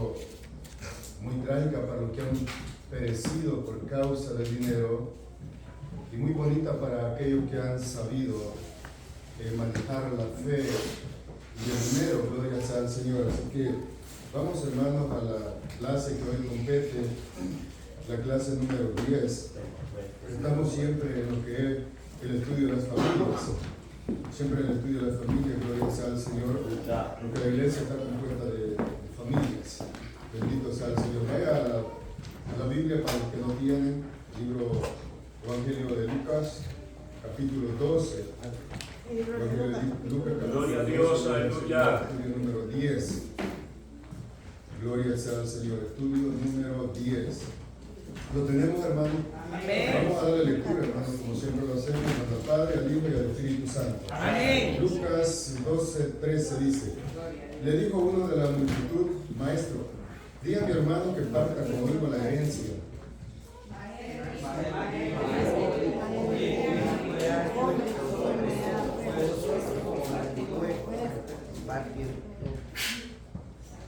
pero muy trágica para los que han perecido por causa del dinero y muy bonita para aquellos que han sabido manejar la fe y el dinero, gloria sea al Señor. Así que vamos, hermanos, a la clase que hoy compete, la clase número 10. Estamos siempre en lo que es el estudio de las familias. Siempre en el estudio de las familias, gloria sea al Señor, porque la iglesia está compuesta de familias. Bendito sea el Señor. Vaya a la Biblia para los que no tienen, libro Evangelio de Lucas, capítulo 12. Evangelio de Lucas, capítulo Gloria a Dios, 12, aleluya. estudio número 10. Gloria sea al Señor. Estudio número 10. ¿Lo tenemos, hermano? Amén. Vamos a darle lectura, hermano, como siempre lo hacemos, al Padre, al Hijo y al Espíritu Santo. Amén. Lucas 12:13 dice: le dijo uno de la multitud: Maestro, di a mi hermano que parta conmigo la herencia.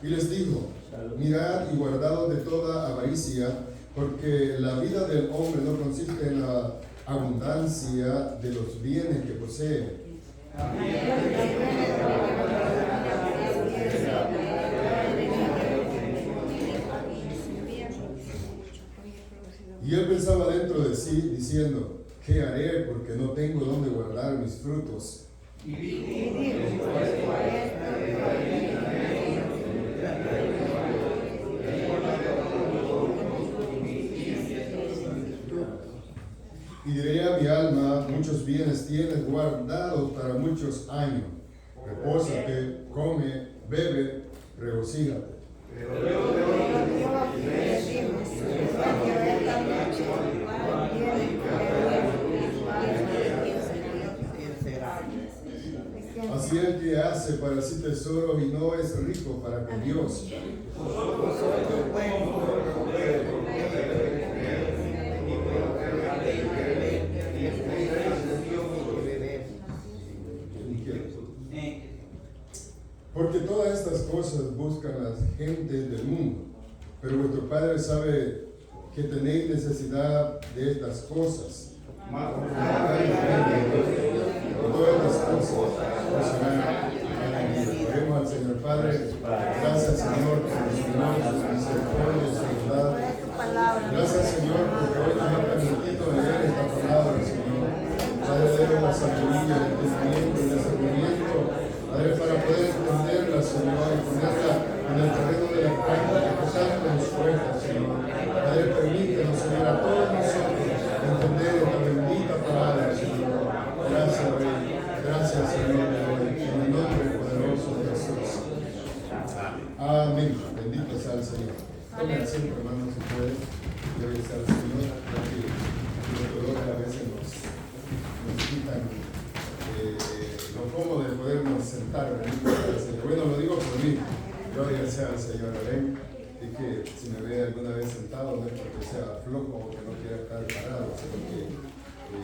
Y les dijo: mirad y guardaos de toda avaricia, porque la vida del hombre no consiste en la abundancia de los bienes que posee. Y él pensaba dentro de sí, diciendo: ¿qué haré? Porque no tengo dónde guardar mis frutos. Y diré a mi alma: muchos bienes tienes guardados para muchos años. Repósate, come, bebe, regocíjate. Así el que hace para sí tesoros y no es rico para con Dios. Porque todas estas cosas buscan las gentes del mundo, pero vuestro Padre sabe que tenéis necesidad de estas cosas. Todas estas cosas buscarán alegría. Oremos al Señor. Padre, gracias, Señor, por su amor, su misericordia, su bondad. Gracias, Señor, porque hoy nos ha permitido leer esta palabra, Señor. Padre, demos la sabiduría, el entendimiento y el discernimiento, Padre, para poder entenderla, Señor, y ponerla en el terreno de la práctica que tanto nos cuesta, Señor. Padre, permítenos, Señor, a todos nosotros entender esta bendita palabra, Señor. Gracias, Rey. Gracias, Señor, en el nombre poderoso de Jesús. Amén. Bendito sea el Señor. Tomen asiento, hermanos, si pueden. Gloria sea al Señor, porque los dolores a veces nos quitan lo cómodo de podernos sentar. Bendito sea el Señor. Bueno, lo digo por mí. Gloria sea al Señor. Amén. Y que si me ve alguna vez sentado, no es porque sea flojo o que no quiera estar parado, sino que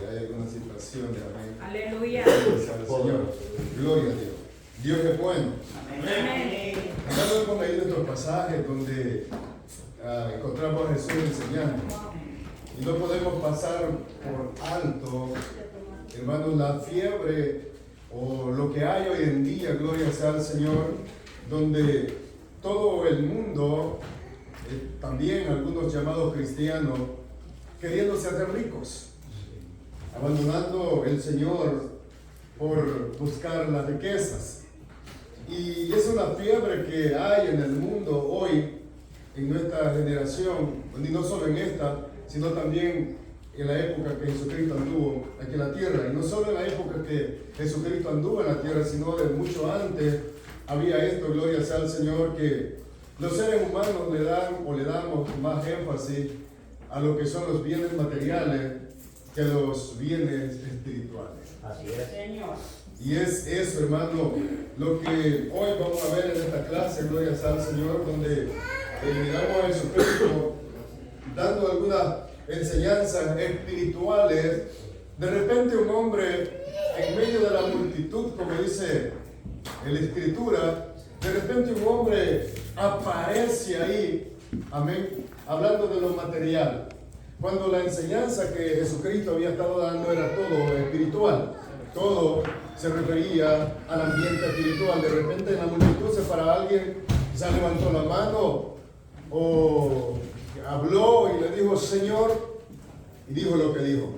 hay algunas situaciones. Amén. Aleluya. Gloria sea al Señor. Gloria a Dios. Dios es bueno. Amén. Acá hemos leído estos pasajes donde encontramos a Jesús enseñando. Y no podemos pasar por alto, hermanos, la fiebre o lo que hay hoy en día, gloria sea al Señor, donde todo el mundo, también algunos llamados cristianos, queriéndose hacer ricos, abandonando el Señor por buscar las riquezas. Y es una fiebre que hay en el mundo hoy, en nuestra generación, y no solo en esta, sino también en la época que Jesucristo anduvo aquí en la tierra. Y no solo en la época que Jesucristo anduvo en la tierra, sino de mucho antes había esto, gloria sea al Señor, que los seres humanos le dan o le damos más énfasis a lo que son los bienes materiales que a los bienes espirituales. Así es. Señor. Y es eso, hermano, lo que hoy vamos a ver en esta clase, gloria sea al Señor, donde miramos a Jesucristo dando algunas enseñanzas espirituales. De repente un hombre en medio de la multitud, como dice la Escritura, de repente un hombre aparece ahí, amén, hablando de lo material. Cuando la enseñanza que Jesucristo había estado dando era todo espiritual, todo se refería al ambiente espiritual. De repente en la multitud se para alguien, quizás levantó la mano o habló y le dijo Señor, y dijo lo que dijo.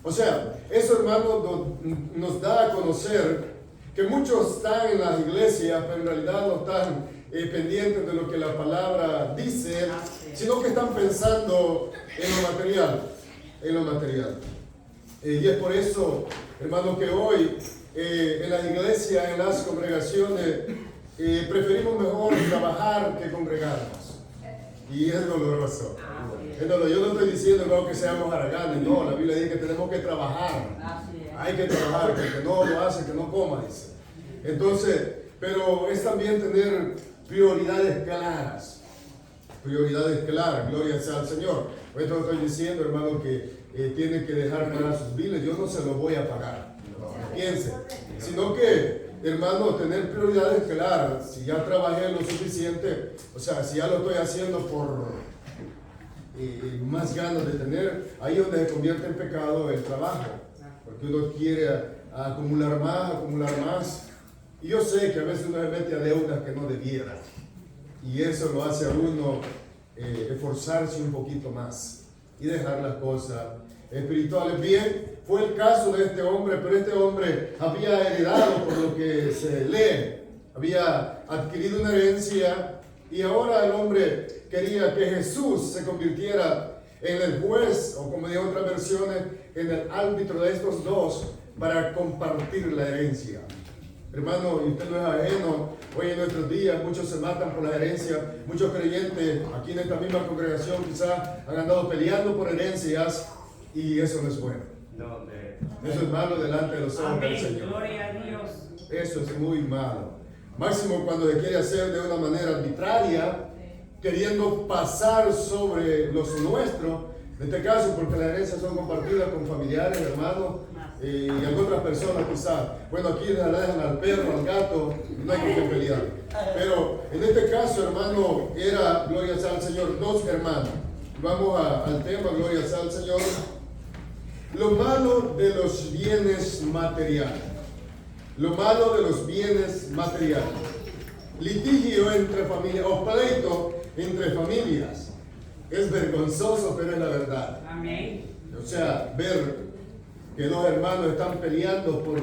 O sea, eso, hermano, nos da a conocer que muchos están en las iglesias, pero en realidad no están pendientes de lo que la palabra dice, sino que están pensando en lo material, en lo material. Y es por eso, hermano, que hoy en las iglesias, en las congregaciones, preferimos mejor trabajar que congregarnos. Y es doloroso. Entonces, yo no estoy diciendo, hermano, que seamos haraganes, no, la Biblia dice que tenemos que trabajar. Hay que trabajar, que el que no lo hace, que no coma, dice. Entonces, pero es también tener prioridades claras. Prioridades claras, gloria sea al Señor. Por esto estoy diciendo, hermano, que tiene que dejar pagar sus biles. Yo no se los voy a pagar, no piense. Sino que, hermano, tener prioridades claras. Si ya trabajé lo suficiente, o sea, si ya lo estoy haciendo por más ganas de tener, ahí es donde se convierte en pecado el trabajo. Porque uno quiere acumular más. Y yo sé que a veces uno se mete a deudas que no debiera. Y eso lo hace a uno esforzarse un poquito más y dejar las cosas espirituales. Bien, fue el caso de este hombre, pero este hombre había heredado, por lo que se lee, había adquirido una herencia y ahora el hombre quería que Jesús se convirtiera en el juez, o como digo otras versiones, en el árbitro de estos dos para compartir la herencia. Hermano, y usted no es ajeno, hoy en nuestros días muchos se matan por la herencia, muchos creyentes aquí en esta misma congregación quizás han andado peleando por herencias y eso no es bueno. Eso es malo delante de los ojos del Señor. Gloria a Dios. Eso es muy malo. Máximo cuando se quiere hacer de una manera arbitraria, queriendo pasar sobre los nuestros, en este caso porque las herencias son compartidas con familiares, hermanos, y algunas personas quizás, bueno, aquí le dejan al perro, al gato, no hay con qué pelear. Pero en este caso, hermano, era, gloria sea al Señor, dos hermanos. Vamos al tema, gloria sea al Señor. Lo malo de los bienes materiales. Lo malo de los bienes materiales. Litigio entre familias, o pleito entre familias. Es vergonzoso, pero es la verdad. Amén. O sea, ver que dos hermanos están peleando por,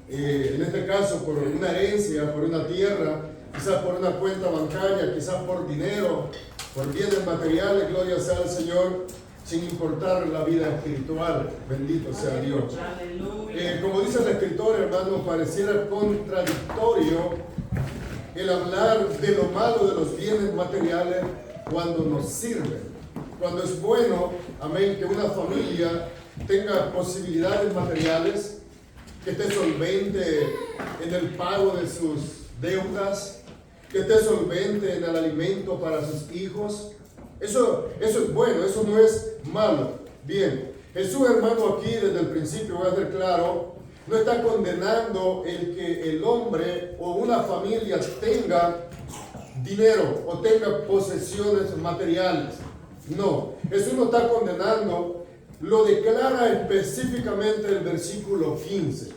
en este caso, por una herencia, por una tierra, quizás por una cuenta bancaria, quizás por dinero, por bienes materiales, gloria sea al Señor, sin importar la vida espiritual, bendito sea Dios. Como dice el escritor, hermano, pareciera contradictorio el hablar de lo malo de los bienes materiales cuando nos sirven, cuando es bueno, amén, que una familia tenga posibilidades materiales, que esté solvente en el pago de sus deudas, que esté solvente en el alimento para sus hijos. Eso es bueno, eso no es malo. Bien, Jesús, hermano, aquí desde el principio, voy a ser claro, no está condenando el que el hombre o una familia tenga dinero o tenga posesiones materiales. No, Jesús no está condenando. Lo declara específicamente el versículo 15.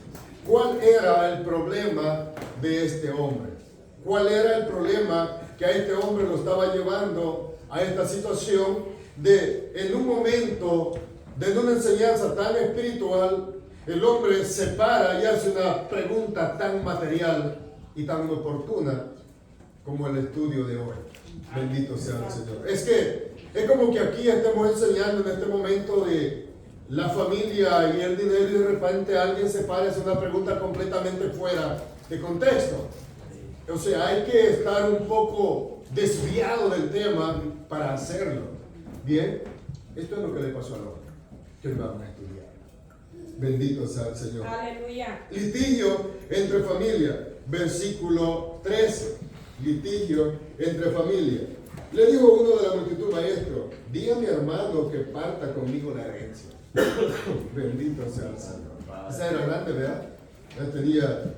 ¿Cuál era el problema de este hombre? ¿Cuál era el problema que a este hombre lo estaba llevando a esta situación de, en un momento de una enseñanza tan espiritual, el hombre se para y hace una pregunta tan material y tan oportuna como el estudio de hoy? Bendito sea el Señor. Es como que aquí estemos enseñando en este momento de la familia y el dinero y de repente alguien se para y hace una pregunta completamente fuera de contexto. O sea, hay que estar un poco desviado del tema para hacerlo. Bien, esto es lo que le pasó al hombre, que hoy vamos a estudiar. Bendito sea el Señor. Aleluya. Litigio entre familia, versículo 13. Litigio entre familia. Le dijo uno de la multitud, maestro, diga a mi hermano que parta conmigo la herencia. Bendito sea el Señor. Esa era grande, ¿verdad? Ya tenía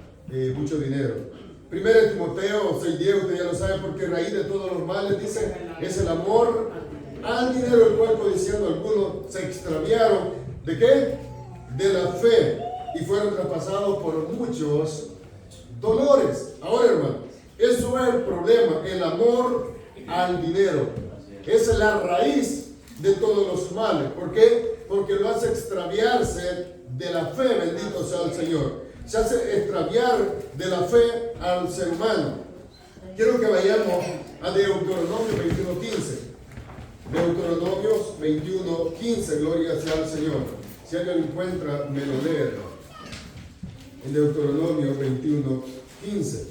mucho dinero. Primero Timoteo 6:10, usted ya lo sabe, ¿Sabe? Porque raíz de todos los males, dice, es el amor al dinero, el cual codiciando algunos se extraviaron. ¿De qué? De la fe, y fueron traspasados por muchos dolores. Ahora, hermano, eso es el problema, el amor al dinero. Esa es la raíz de todos los males. ¿Por qué? Porque lo hace extraviarse de la fe, bendito sea el Señor. Se hace extraviar de la fe al ser humano. Quiero que vayamos a Deuteronomio 21:15. Deuteronomios 21:15, gloria sea al Señor. Si alguien lo encuentra, me lo lee, hermano. En Deuteronomio 21:15.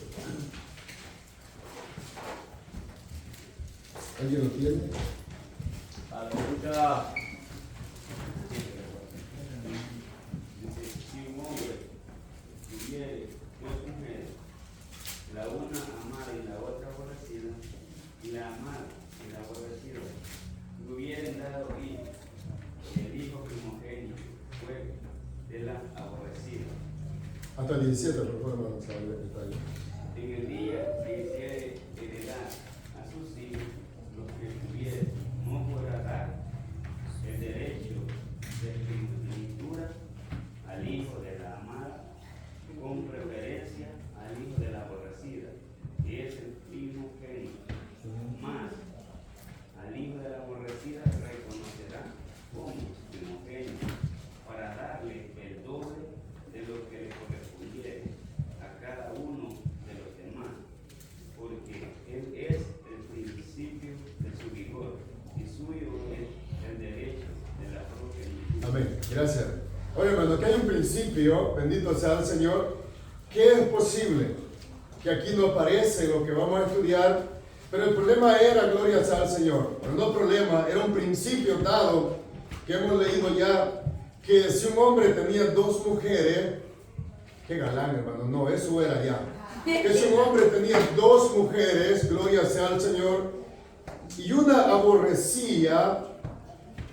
¿Alguien lo tiene? Aleluya. Si un hombre tuviere dos mujeres, la una amada y la otra aborrecida, y la amada y la aborrecida le hubieran dado hijo, el hijo primogénito fue de la aborrecida. Hasta el 17, por favor, hermano, sabe el detalle. En el día que hiciere heredar a sus hijos, los que tuvieren, no podrá dar el derecho de primogenitura al hijo de la amada, con preferencia al hijo de la aborrecida, que es el primogénito. Más al hijo de la aborrecida reconocerá como primogénito, para darle el doble de lo que le correspondiere a cada uno de los demás, porque él es el principio de su vigor y suyo es el derecho de la progenitura. Amén. Gracias. Ahora, hermano, aquí hay un principio, bendito sea el Señor, que es posible, que aquí no aparece lo que vamos a estudiar, pero el problema era, gloria sea al Señor, pero no problema, era un principio dado, que hemos leído ya, que si un hombre tenía dos mujeres, qué galán, hermano, no, eso era ya, que si un hombre tenía dos mujeres, gloria sea al Señor, y una aborrecía,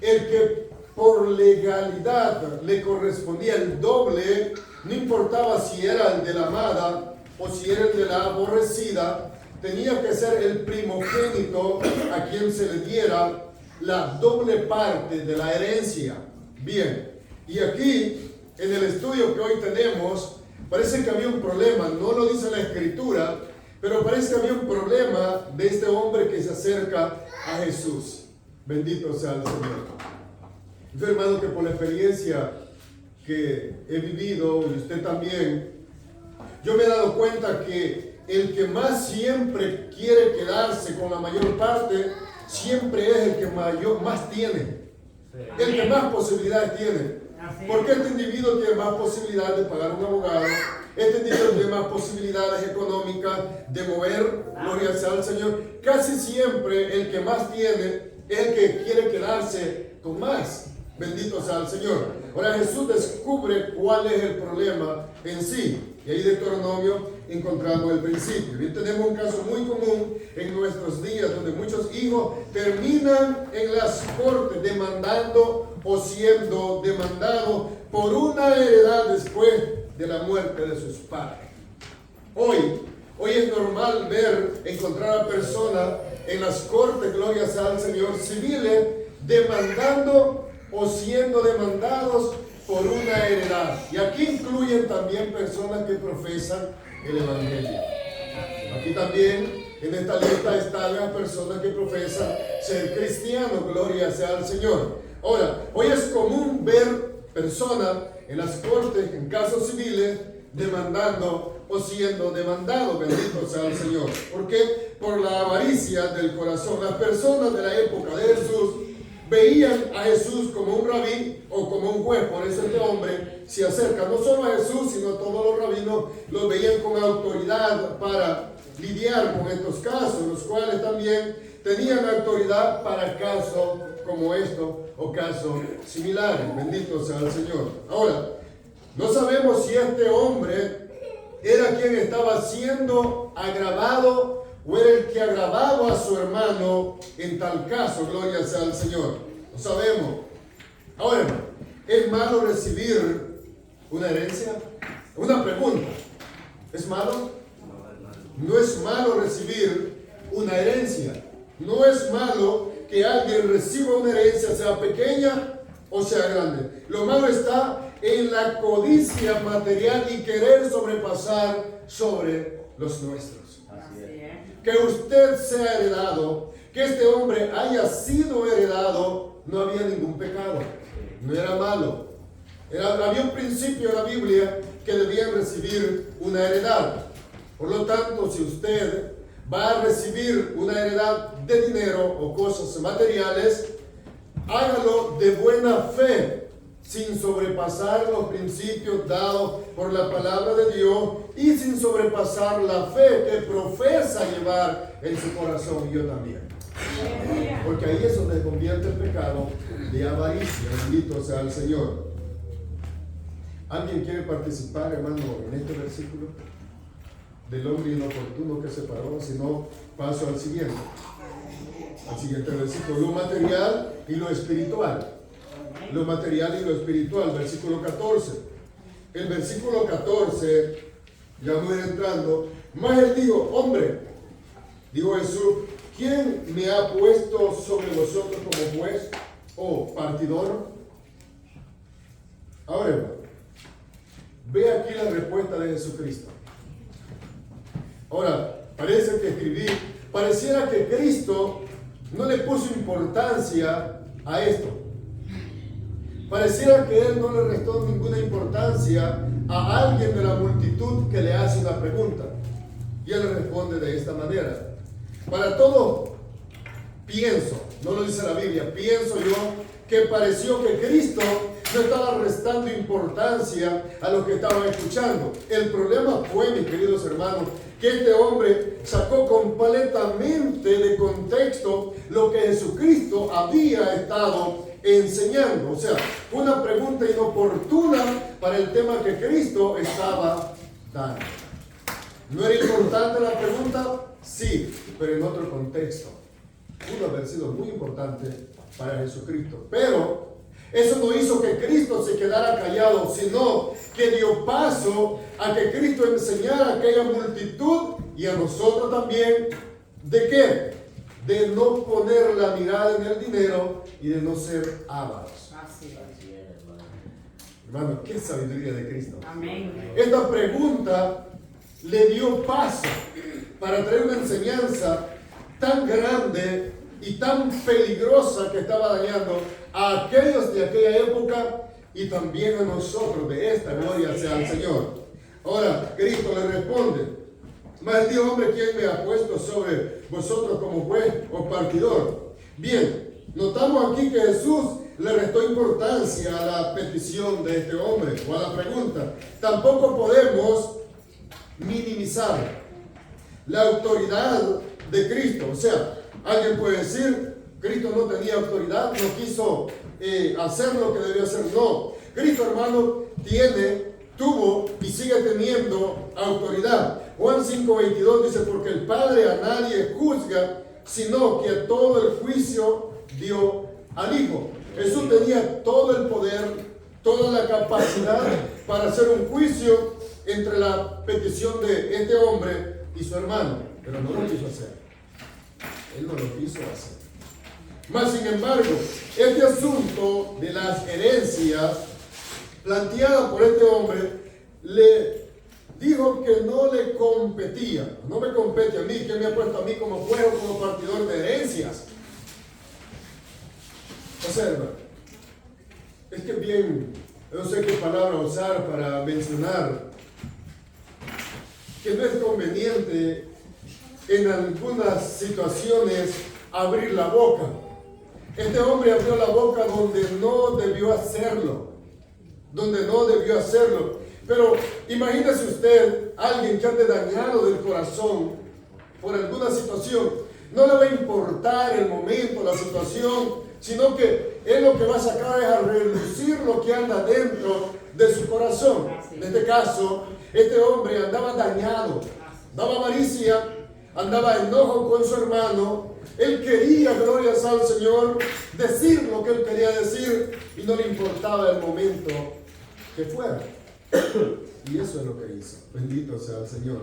el que por legalidad le correspondía el doble, no importaba si era el de la amada o si era el de la aborrecida, tenía que ser el primogénito a quien se le diera la doble parte de la herencia. Bien, y aquí en el estudio que hoy tenemos, parece que había un problema, no lo dice la Escritura, pero parece que había un problema de este hombre que se acerca a Jesús. Bendito sea el Señor. Yo, hermano, que por la experiencia que he vivido, y usted también, yo me he dado cuenta que el que más siempre quiere quedarse con la mayor parte, siempre es el que más tiene, el que más posibilidades tiene. Porque este individuo tiene más posibilidades de pagar un abogado, este individuo tiene más posibilidades económicas de mover, gloria sea al Señor. Casi siempre el que más tiene es el que quiere quedarse con más. Bendito sea el Señor. Ahora Jesús descubre cuál es el problema en sí. Y ahí de Deuteronomio encontramos el principio. Bien, tenemos un caso muy común en nuestros días donde muchos hijos terminan en las cortes demandando o siendo demandados por una heredad después de la muerte de sus padres. Hoy es normal encontrar a personas en las cortes, gloria sea al Señor, civiles, demandando o siendo demandados por una heredad. Y aquí incluyen también personas que profesan el Evangelio. Aquí también en esta lista están las personas que profesan ser cristianos, gloria sea al Señor. Ahora, hoy es común ver personas en las cortes, en casos civiles, demandando o siendo demandados, bendito sea el Señor. ¿Por qué? Por la avaricia del corazón. Las personas de la época de Jesús veían a Jesús como un rabí o como un juez. Por eso este hombre se acerca no solo a Jesús, sino a todos los rabinos. Los veían con autoridad para lidiar con estos casos, los cuales también tenían autoridad para casos como estos o casos similares. Bendito sea el Señor. Ahora, no sabemos si este hombre era quien estaba siendo agravado o era el que agravaba a su hermano en tal caso, gloria sea al Señor. No sabemos. Ahora, ¿es malo recibir una herencia? Una pregunta. ¿Es malo? No es malo recibir que alguien reciba una herencia, sea pequeña o sea grande. Lo malo está en la codicia material y querer sobrepasar sobre los nuestros. Que usted sea heredado, que este hombre haya sido heredado, no había ningún pecado, no era malo. Había un principio en la Biblia que debían recibir una heredad. Por lo tanto, si usted va a recibir una heredad de dinero o cosas materiales, hágalo de buena fe, sin sobrepasar los principios dados por la palabra de Dios y sin sobrepasar la fe que profesa llevar en su corazón, y yo también. Porque ahí es donde convierte el pecado de avaricia. Bendito sea el Señor. ¿Alguien quiere participar, hermano, en este versículo? Del hombre inoportuno que se paró. Si no, paso al siguiente. Al siguiente versículo. Lo material y lo espiritual. Lo material y lo espiritual. Versículo 14. El versículo 14, ya voy entrando. Mas él dijo: hombre, dijo Jesús, ¿quién me ha puesto sobre vosotros como juez o partidor? Ahora, hermano, ve aquí la respuesta de Jesucristo. Ahora, pareciera que Cristo no le puso importancia a esto. Pareciera que Él no le restó ninguna importancia a alguien de la multitud que le hace una pregunta. Y Él le responde de esta manera. Para todo, pienso, no lo dice la Biblia, pienso yo que pareció que Cristo no estaba restando importancia a lo que estaban escuchando. El problema fue, mis queridos hermanos, que este hombre sacó completamente de contexto lo que Jesucristo había estado enseñando. O sea, una pregunta inoportuna para el tema que Cristo estaba dando. ¿No era importante la pregunta? Sí, pero en otro contexto. Pudo haber sido muy importante para Jesucristo. Pero eso no hizo que Cristo se quedara callado, sino que dio paso a que Cristo enseñara a aquella multitud y a nosotros también. ¿De qué? De no poner la mirada en el dinero y de no ser ávaros. Así es, hermano, qué sabiduría de Cristo. Amén. Esta pregunta le dio paso para traer una enseñanza tan grande y tan peligrosa que estaba dañando a aquellos de aquella época y también a nosotros de esta. Gloria sea al Señor. Ahora Cristo le responde: mas dijo, hombre, ¿quién me ha puesto sobre vosotros como juez o partidor? Bien, notamos aquí que Jesús le restó importancia a la petición de este hombre o a la pregunta. Tampoco podemos minimizar la autoridad de Cristo. O sea, alguien puede decir: Cristo no tenía autoridad, no quiso hacer lo que debió hacer. No, Cristo, hermano, tuvo y sigue teniendo autoridad. Juan 5:22 dice: porque el Padre a nadie juzga, sino que a todo el juicio dio al Hijo. Jesús tenía todo el poder, toda la capacidad para hacer un juicio entre la petición de este hombre y su hermano, pero no lo quiso hacer. Él no lo quiso hacer. Mas, sin embargo, este asunto de las herencias planteada por este hombre le dijo que no le competía. No me compete a mí. ¿Quién me ha puesto a mí como juez o como partidor de herencias? Observa. Es que bien, no sé qué palabra usar para mencionar que no es conveniente en algunas situaciones abrir la boca. Este hombre abrió la boca donde no debió hacerlo. Pero imagínese usted, alguien que ande dañado del corazón por alguna situación. No le va a importar el momento, la situación, sino que él lo que va a sacar es a relucir lo que anda dentro de su corazón. En este caso, este hombre andaba dañado, daba avaricia, andaba enojo con su hermano. Él quería, gloria al Señor, decir lo que él quería decir y no le importaba el momento que fuera. Y eso es lo que hizo. Bendito sea el Señor.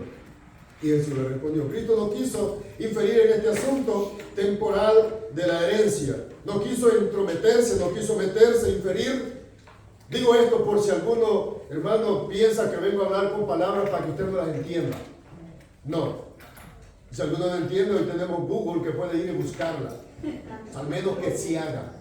Y Jesús le respondió. Cristo no quiso inferir en este asunto temporal de la herencia. No quiso entrometerse, no quiso meterse, inferir. Digo esto por si alguno, hermano, piensa que vengo a hablar con palabras para que usted no las entienda. No. Si alguno no entiende, hoy tenemos Google que puede ir y buscarla. Al menos que sí haga.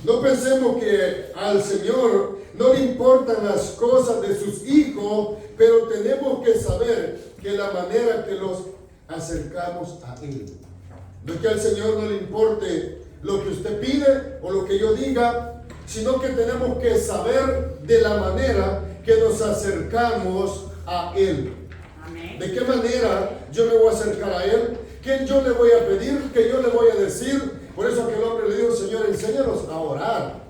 No pensemos que al Señor no le importan las cosas de sus hijos, pero tenemos que saber que la manera que los acercamos a Él. No es que al Señor no le importe lo que usted pide o lo que yo diga, sino que tenemos que saber de la manera que nos acercamos a Él. ¿De qué manera yo me voy a acercar a Él? ¿Qué yo le voy a pedir? ¿Qué yo le voy a decir? Por eso aquel hombre le dijo, Señor, enséñanos a orar.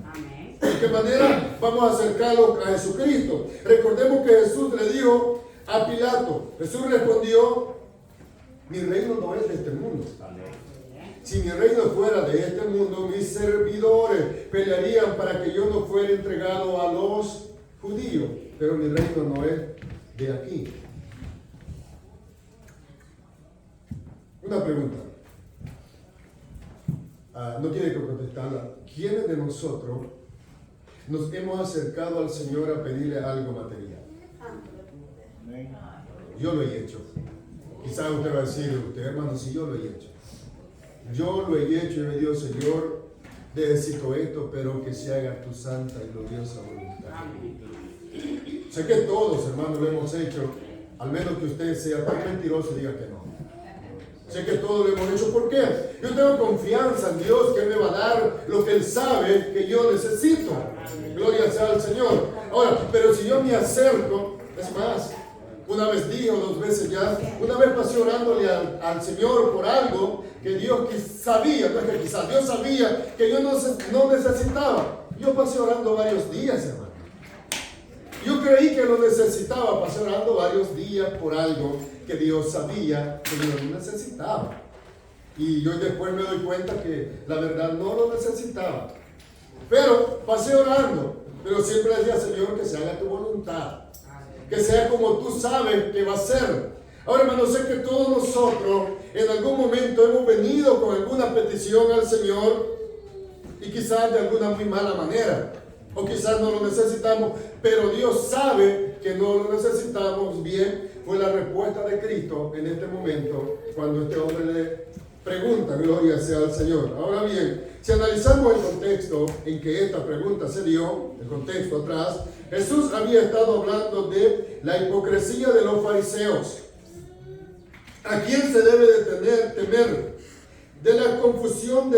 ¿De qué manera vamos a acercarlo a Jesucristo? Recordemos que Jesús le dijo a Pilato, Jesús respondió, mi reino no es de este mundo. Si mi reino fuera de este mundo, mis servidores pelearían para que yo no fuera entregado a los judíos, pero mi reino no es de aquí. Una pregunta. No tiene que contestarla. ¿Quiénes de nosotros nos hemos acercado al Señor a pedirle algo material? Yo lo he hecho. Quizás usted va a decir, usted hermano, si yo lo he hecho. Yo lo he hecho y me digo, Señor, necesito esto, pero que se haga tu santa y gloriosa voluntad. Sé que todos, hermanos, lo hemos hecho, al menos que usted sea tan mentiroso y diga que no. Sé que todos lo hemos hecho. ¿Por qué? Yo tengo confianza en Dios que me va a dar lo que Él sabe que yo necesito. Gloria sea al Señor. Ahora, pero si yo me acerco, es más, una vez dije o 2 veces ya, una vez pasé orándole al Señor por algo que Dios sabía, no es que quizás, Dios sabía que yo no necesitaba. Yo pasé orando varios días, hermano. Yo creí que lo necesitaba, pasé orando varios días por algo que Dios sabía que yo no necesitaba. Y yo después me doy cuenta que la verdad no lo necesitaba. Pero pasé orando, pero siempre decía, Señor, que se haga tu voluntad. Que sea como tú sabes que va a ser. Ahora, hermano, sé que todos nosotros en algún momento hemos venido con alguna petición al Señor y quizás de alguna muy mala manera. O quizás no lo necesitamos, pero Dios sabe que no lo necesitamos. Bien, fue la respuesta de Cristo en este momento cuando este hombre le pregunta, gloria sea al Señor. Ahora bien, si analizamos el contexto en que esta pregunta se dio, el contexto atrás, Jesús había estado hablando de la hipocresía de los fariseos. ¿A quién se debe de temer? De la confesión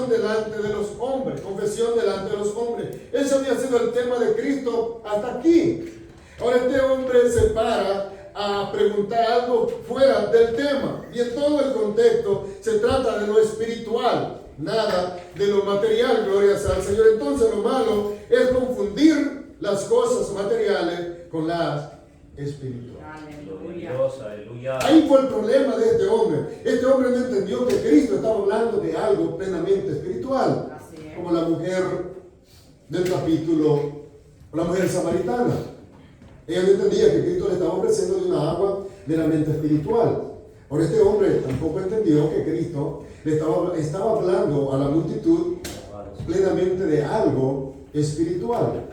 delante de los hombres. Confesión delante de los hombres. Ese había sido el tema de Cristo hasta aquí. Ahora este hombre se para a preguntar algo fuera del tema. Y en todo el contexto se trata de lo espiritual, nada de lo material, gloria sea al Señor. Entonces lo malo es confundir las cosas materiales con las espirituales. Aleluya. Ahí fue el problema de este hombre. Este hombre no entendió que Cristo estaba hablando de algo plenamente espiritual, como la mujer del capítulo, la mujer samaritana. Ella no entendía que Cristo le estaba ofreciendo de una agua meramente espiritual. Ahora este hombre tampoco entendió que Cristo le estaba hablando a la multitud plenamente de algo espiritual.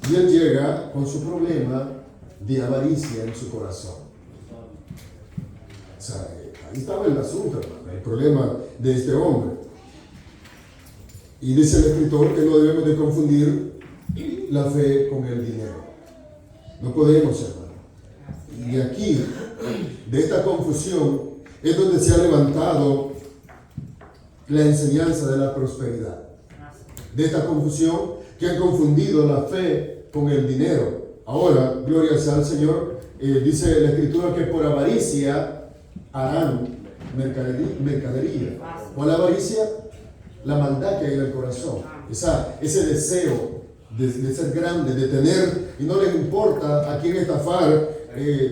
Y él llega con su problema de avaricia en su corazón. O sea, ahí estaba el asunto, hermano, el problema de este hombre. Y dice el escritor que no debemos de confundir la fe con el dinero. No podemos, hermano. Y aquí, de esta confusión, es donde se ha levantado la enseñanza de la prosperidad. De esta confusión que han confundido la fe con el dinero. Ahora, gloria sea al Señor, dice la Escritura que por avaricia harán mercadería. ¿Cuál avaricia? La maldad que hay en el corazón. Ese deseo de ser grande, de tener, y no les importa a quién estafar,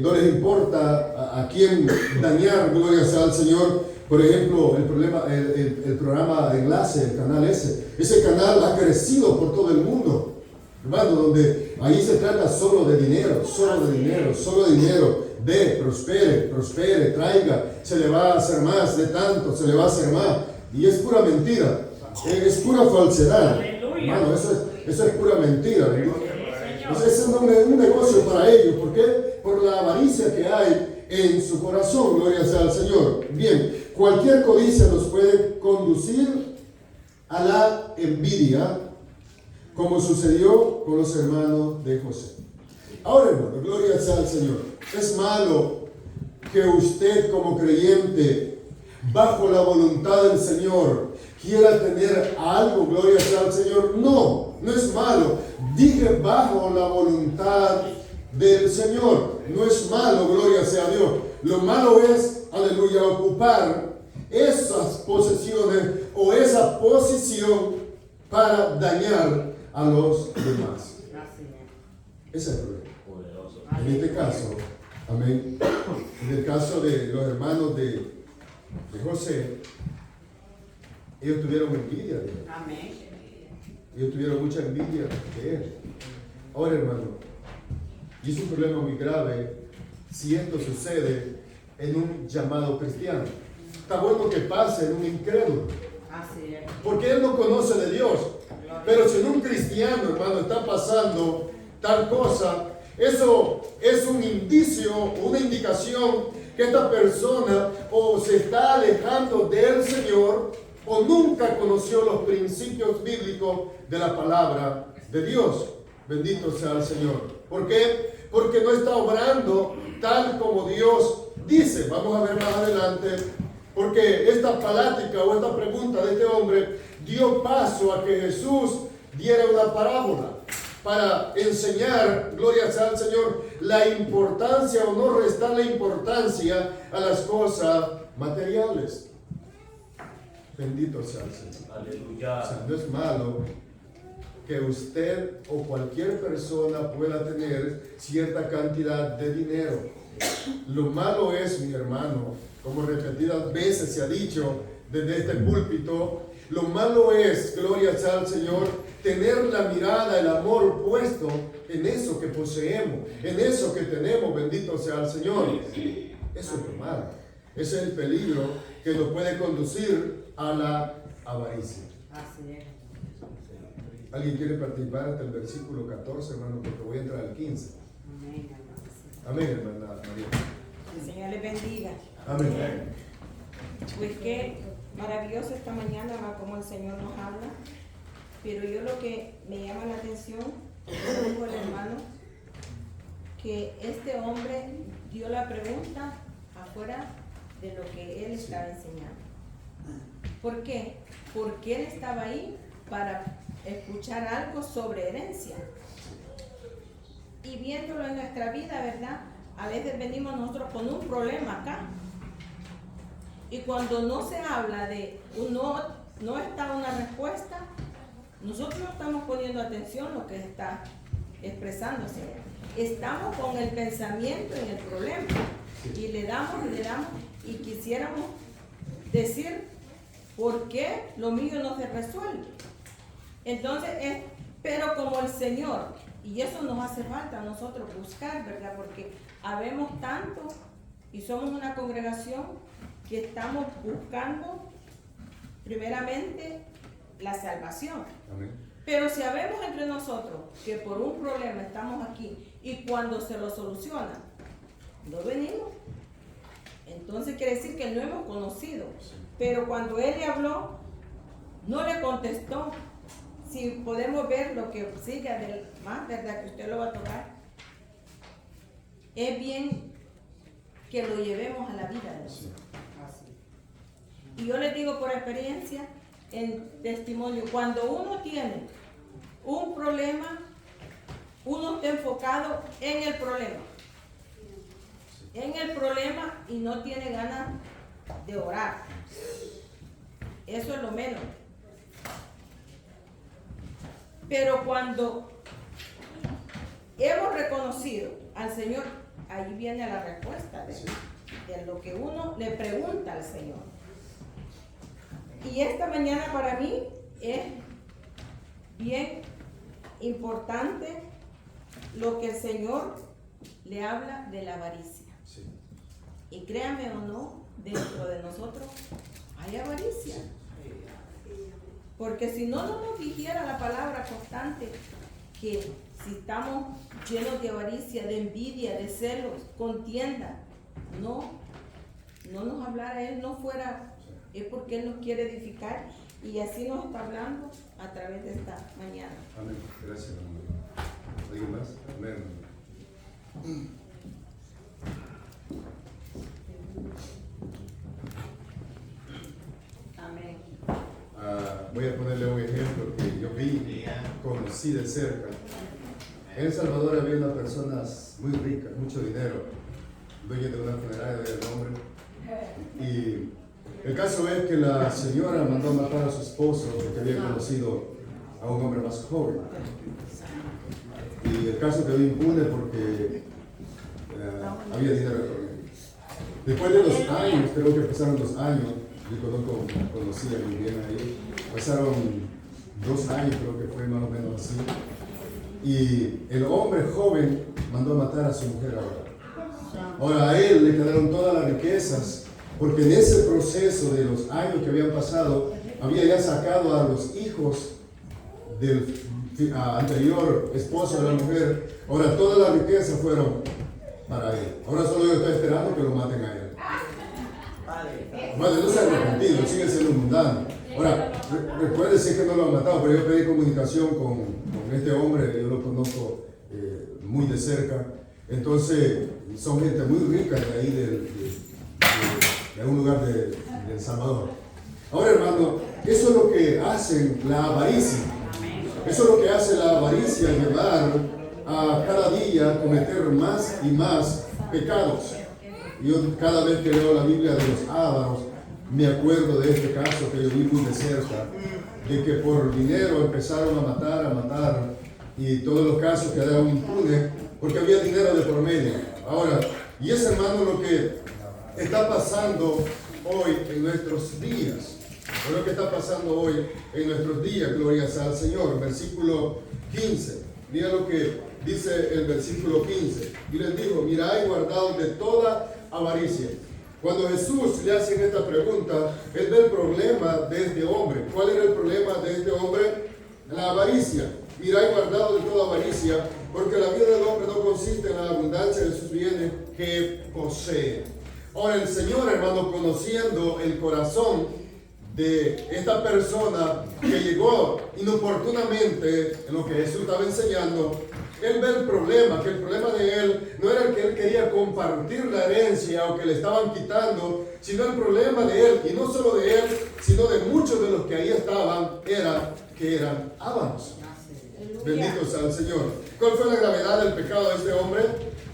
no les importa a quién dañar, gloria sea al Señor. Por ejemplo, el programa de Enlace, el canal ese canal ha crecido por todo el mundo, hermano, donde Ahí se trata solo de dinero, solo de dinero, solo de dinero. De, prospere, prospere, traiga, se le va a hacer más, de tanto, se le va a hacer más. Y es pura mentira, es pura falsedad. Hermano, eso es pura mentira. Entonces es un negocio para ellos. ¿Por qué? Por la avaricia que hay en su corazón, gloria sea al Señor. Bien, cualquier codicia nos puede conducir a la envidia, como sucedió con los hermanos de José. Ahora, hermano, gloria sea al Señor. Es malo que usted como creyente, bajo la voluntad del Señor, quiera tener algo, gloria sea al Señor. No, no es malo. Dije bajo la voluntad del Señor. No es malo, gloria sea a Dios. Lo malo es, aleluya, ocupar esas posesiones o esa posición para dañar a los demás. Ese es el problema. En este caso, amén, en el caso de los hermanos de José, ellos tuvieron envidia de él. Amén. Ellos tuvieron mucha envidia de él. Ahora, hermano, y es un problema muy grave si esto sucede en un llamado cristiano. Está bueno que pase en un incrédulo, Así es. porque él no conoce de Dios. Pero si en un cristiano, hermano, está pasando tal cosa, eso es un indicio, una indicación que esta persona o se está alejando del Señor o nunca conoció los principios bíblicos de la palabra de Dios. Bendito sea el Señor. ¿Por qué? Porque no está obrando tal como Dios dice. Vamos a ver más adelante. Porque esta plática o esta pregunta de este hombre dio paso a que Jesús diera una parábola para enseñar, gloria sea al Señor, la importancia o no restar la importancia a las cosas materiales. Bendito sea el Señor. Aleluya. O sea, no es malo que usted o cualquier persona pueda tener cierta cantidad de dinero. Lo malo es, mi hermano, como repetidas veces se ha dicho desde este púlpito, lo malo es, gloria sea al Señor, tener la mirada, el amor puesto en eso que poseemos, en eso que tenemos, bendito sea el Señor. Eso es lo malo. Ese es el peligro que nos puede conducir a la avaricia. Así es. ¿Alguien quiere participar hasta el versículo 14, hermano? Porque voy a entrar al 15. Amén, hermano. Amén, hermana María. El Señor les bendiga. Amén. Pues qué maravilloso esta mañana, va, como el Señor nos habla. Pero yo lo que me llama la atención, como dijo el hermano, que este hombre dio la pregunta afuera de lo que él estaba enseñando. ¿Por qué? Porque él estaba ahí para escuchar algo sobre herencia. Y viéndolo en nuestra vida, ¿verdad? A veces venimos nosotros con un problema acá. Y cuando no se habla de, no está una respuesta, nosotros no estamos poniendo atención a lo que está expresándose. Estamos con el pensamiento en el problema. Y le damos, y quisiéramos decir, ¿por qué lo mío no se resuelve? Entonces, pero como el Señor, y eso nos hace falta a nosotros buscar, ¿verdad? Porque habemos tanto y somos una congregación que estamos buscando primeramente la salvación. Amén. Pero si habemos entre nosotros que por un problema estamos aquí y cuando se lo soluciona, no venimos, entonces quiere decir que no hemos conocido. Pero cuando él le habló, no le contestó. Si podemos ver lo que sigue más, ¿verdad? Que usted lo va a tocar. Es bien que lo llevemos a la vida de nosotros. Y yo les digo por experiencia, en testimonio, cuando uno tiene un problema, uno está enfocado en el problema. En el problema y no tiene ganas de orar. Eso es lo menos. Pero cuando hemos reconocido al Señor, ahí viene la respuesta de lo que uno le pregunta al Señor. Y esta mañana para mí es bien importante lo que el Señor le habla de la avaricia. Sí. Y créame o no, dentro de nosotros hay avaricia. Porque si no nos dijera la palabra constante que si estamos llenos de avaricia, de envidia, de celos, contienda, no nos hablara Él, no fuera, es porque Él nos quiere edificar y así nos está hablando a través de esta mañana. Amén. Gracias, hermano. ¿Alguien más? Amén. Amén. Voy a ponerle un ejemplo que yo vi, conocí de cerca. En El Salvador había unas personas muy ricas, mucho dinero, dueñas de una funeraria de nombre. Y el caso es que la señora mandó a matar a su esposo porque había conocido a un hombre más joven. Y el caso quedó impune porque había dinero de por medio. Después de 2 años, creo que pasaron 2 años, yo conocía muy bien ahí, pasaron 2 años, creo que fue más o menos así. Y el hombre joven mandó a matar a su mujer ahora. Ahora a él le quedaron todas las riquezas, porque en ese proceso de los años que habían pasado, había ya sacado a los hijos del anterior esposo de la mujer. Ahora todas las riquezas fueron para él. Ahora solo yo estoy esperando que lo maten a él. Bueno, no se ha arrepentido, sigue siendo mundano. Ahora, recuérdese que no lo han matado, pero yo pedí comunicación con este hombre, yo lo conozco muy de cerca. Entonces, son gente muy rica de ahí, de un lugar de El Salvador. Ahora, hermano, eso es lo que hacen la avaricia. Eso es lo que hace la avaricia, llevar a cada día cometer más y más pecados. Yo cada vez que leo la Biblia de los ávaros, me acuerdo de este caso que yo vi muy de cerca, de que por dinero empezaron a matar, y todos los casos quedaron impunes porque había dinero de por medio. Ahora, y es, hermano, lo que está pasando hoy en nuestros días. Es lo que está pasando hoy en nuestros días, gloria sea al Señor. Versículo 15. Mira lo que dice el versículo 15. Y les dijo: mirad y guardaos de toda avaricia. Cuando Jesús le hace esta pregunta, él ve el problema de este hombre. ¿Cuál era el problema de este hombre? La avaricia. Mirad y guardaos de toda avaricia, porque la vida del hombre no consiste en la abundancia de sus bienes que posee. Ahora el Señor, hermano, conociendo el corazón de esta persona que llegó inoportunamente en lo que Jesús estaba enseñando, él ve el problema, que el problema de él no era el que él quería compartir la herencia o que le estaban quitando, sino el problema de él, y no solo de él, sino de muchos de los que ahí estaban, era que eran ávaros. Bendito sea el Señor. ¿Cuál fue la gravedad del pecado de este hombre?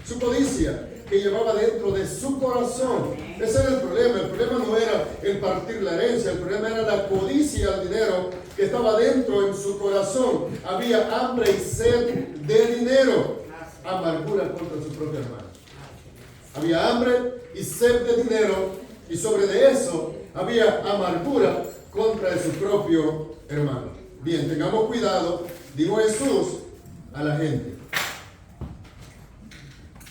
Su codicia que llevaba dentro de su corazón. Ese era el problema. El problema no era el partir la herencia, el problema era la codicia al dinero que estaba dentro en su corazón. Había hambre y sed de dinero, amargura contra su propio hermano. Había hambre y sed de dinero, y sobre de eso había amargura contra su propio hermano. Bien, tengamos cuidado, dijo Jesús a la gente.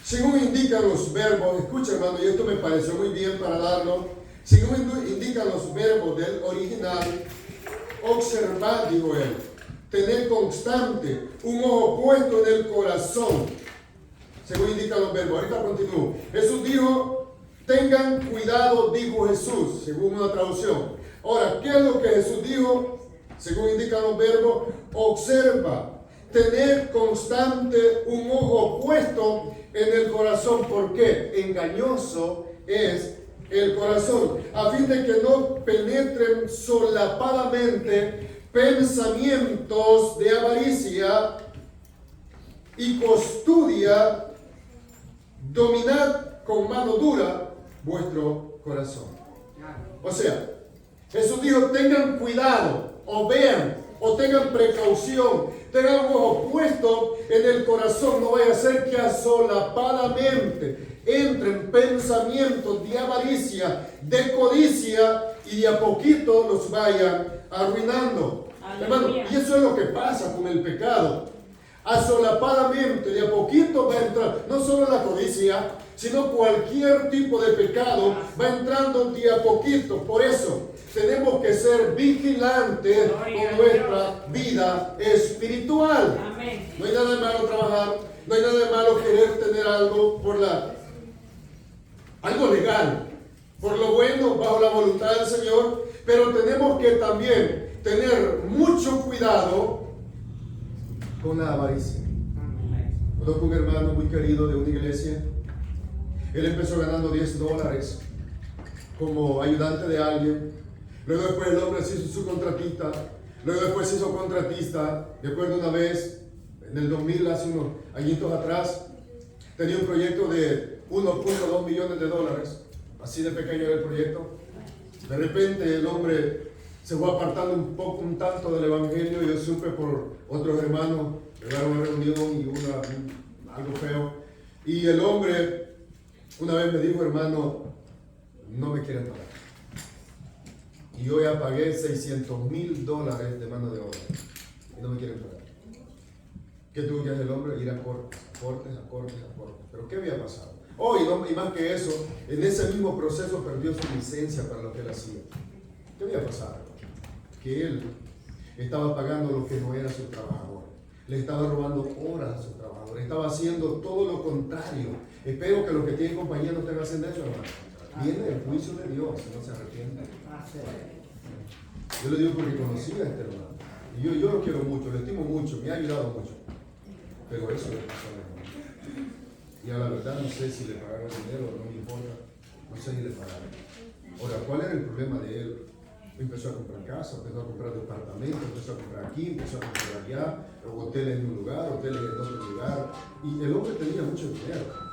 Según indican los verbos, escucha, hermano, y esto me pareció muy bien para darlo. Según indican los verbos del original, observad, dijo él, tener constante un ojo puesto en el corazón. Según indican los verbos, ahorita continúo. Jesús dijo: tengan cuidado, dijo Jesús, según una traducción. Ahora, ¿qué es lo que Jesús dijo? Según indican los verbos, observa, tener constante un ojo puesto en el corazón. ¿Por qué? Engañoso es el corazón, a fin de que no penetren solapadamente pensamientos de avaricia y custodia. Dominad con mano dura vuestro corazón. O sea, Jesús dijo: tengan cuidado, o vean, o tengan precaución, tengan un ojo puesto en el corazón. No vaya a ser que asolapadamente entren pensamientos de avaricia, de codicia, y de a poquito los vayan arruinando. Hermano, y eso es lo que pasa con el pecado. Asolapadamente, de a poquito va a entrar, no solo la codicia, sino cualquier tipo de pecado va entrando de a poquito. Por eso tenemos que ser vigilantes con nuestra vida espiritual. Amén. No hay nada de malo trabajar, no hay nada de malo querer tener algo algo legal, por lo bueno, bajo la voluntad del Señor, pero tenemos que también tener mucho cuidado con la avaricia. Conozco un hermano muy querido de una iglesia. Él empezó ganando $10 como ayudante de alguien. Luego después el hombre se hizo su contratista. Luego después se hizo contratista. Recuerdo una vez, en el 2000, hace unos añitos atrás, tenía un proyecto de $1.2 millones. Así de pequeño era el proyecto. De repente el hombre se fue apartando un tanto del evangelio. Yo supe por otros hermanos, llegaron a una reunión y algo feo. Y el hombre una vez me dijo: hermano, no me quieren pagar. Y yo ya pagué $600,000 de mano de obra y no me quieren pagar. ¿Qué tuvo que hacer el hombre? Ir a cortes. ¿Pero qué había pasado? Y más que eso, en ese mismo proceso perdió su licencia para lo que él hacía. ¿Qué había pasado? Que él estaba pagando lo que no era su trabajador. Le estaba robando horas a su trabajador. Estaba haciendo todo lo contrario. Espero que los que tienen compañía no estén haciendo eso, hermano. Viene el juicio de Dios si no se arrepienten. Yo le digo porque conocí a este hermano. Y yo lo quiero mucho, lo estimo mucho, me ha ayudado mucho. Pero eso le pasó a mi hermano. Y a la verdad no sé si le pagaron dinero, no me importa. No sé si le pagaron. Ahora, ¿cuál era el problema de él? Empezó a comprar casa, empezó a comprar departamentos, empezó a comprar aquí, empezó a comprar allá, hoteles en un lugar, hoteles en otro lugar. Y el hombre tenía mucho dinero.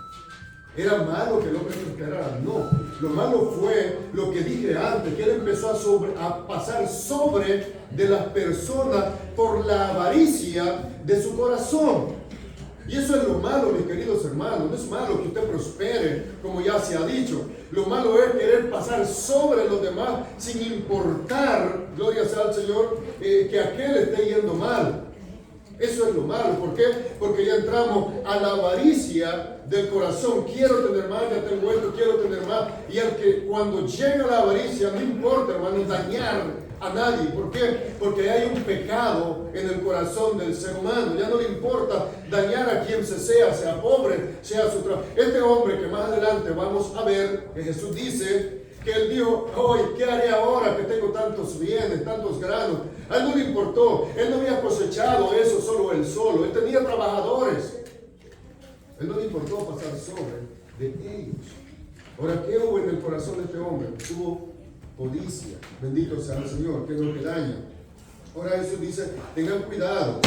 ¿Era malo que el hombre prosperara? No. Lo malo fue lo que dije antes, que él empezó a pasar sobre de las personas por la avaricia de su corazón. Y eso es lo malo, mis queridos hermanos. No es malo que usted prospere, como ya se ha dicho. Lo malo es querer pasar sobre los demás sin importar, gloria sea al Señor, que aquel esté yendo mal. Eso es lo malo. ¿Por qué? Porque ya entramos a la avaricia del corazón. Quiero tener más, ya tengo esto, quiero tener más. Y al que cuando llega la avaricia, no importa, hermano, dañar a nadie. ¿Por qué? Porque hay un pecado en el corazón del ser humano. Ya no le importa dañar a quien sea pobre, sea su trabajo. Este hombre que más adelante vamos a ver, que Jesús dice que él dijo: hoy, ¿qué haré ahora que tengo tantos bienes, tantos granos? A él no le importó. Él no había cosechado eso solo él solo. Él tenía trabajadores. Él no le importó pasar sobre de ellos. Ahora, ¿qué hubo en el corazón de este hombre? Hubo codicia. Bendito sea el Señor, que es lo que daña. Ahora Jesús dice: tengan cuidado,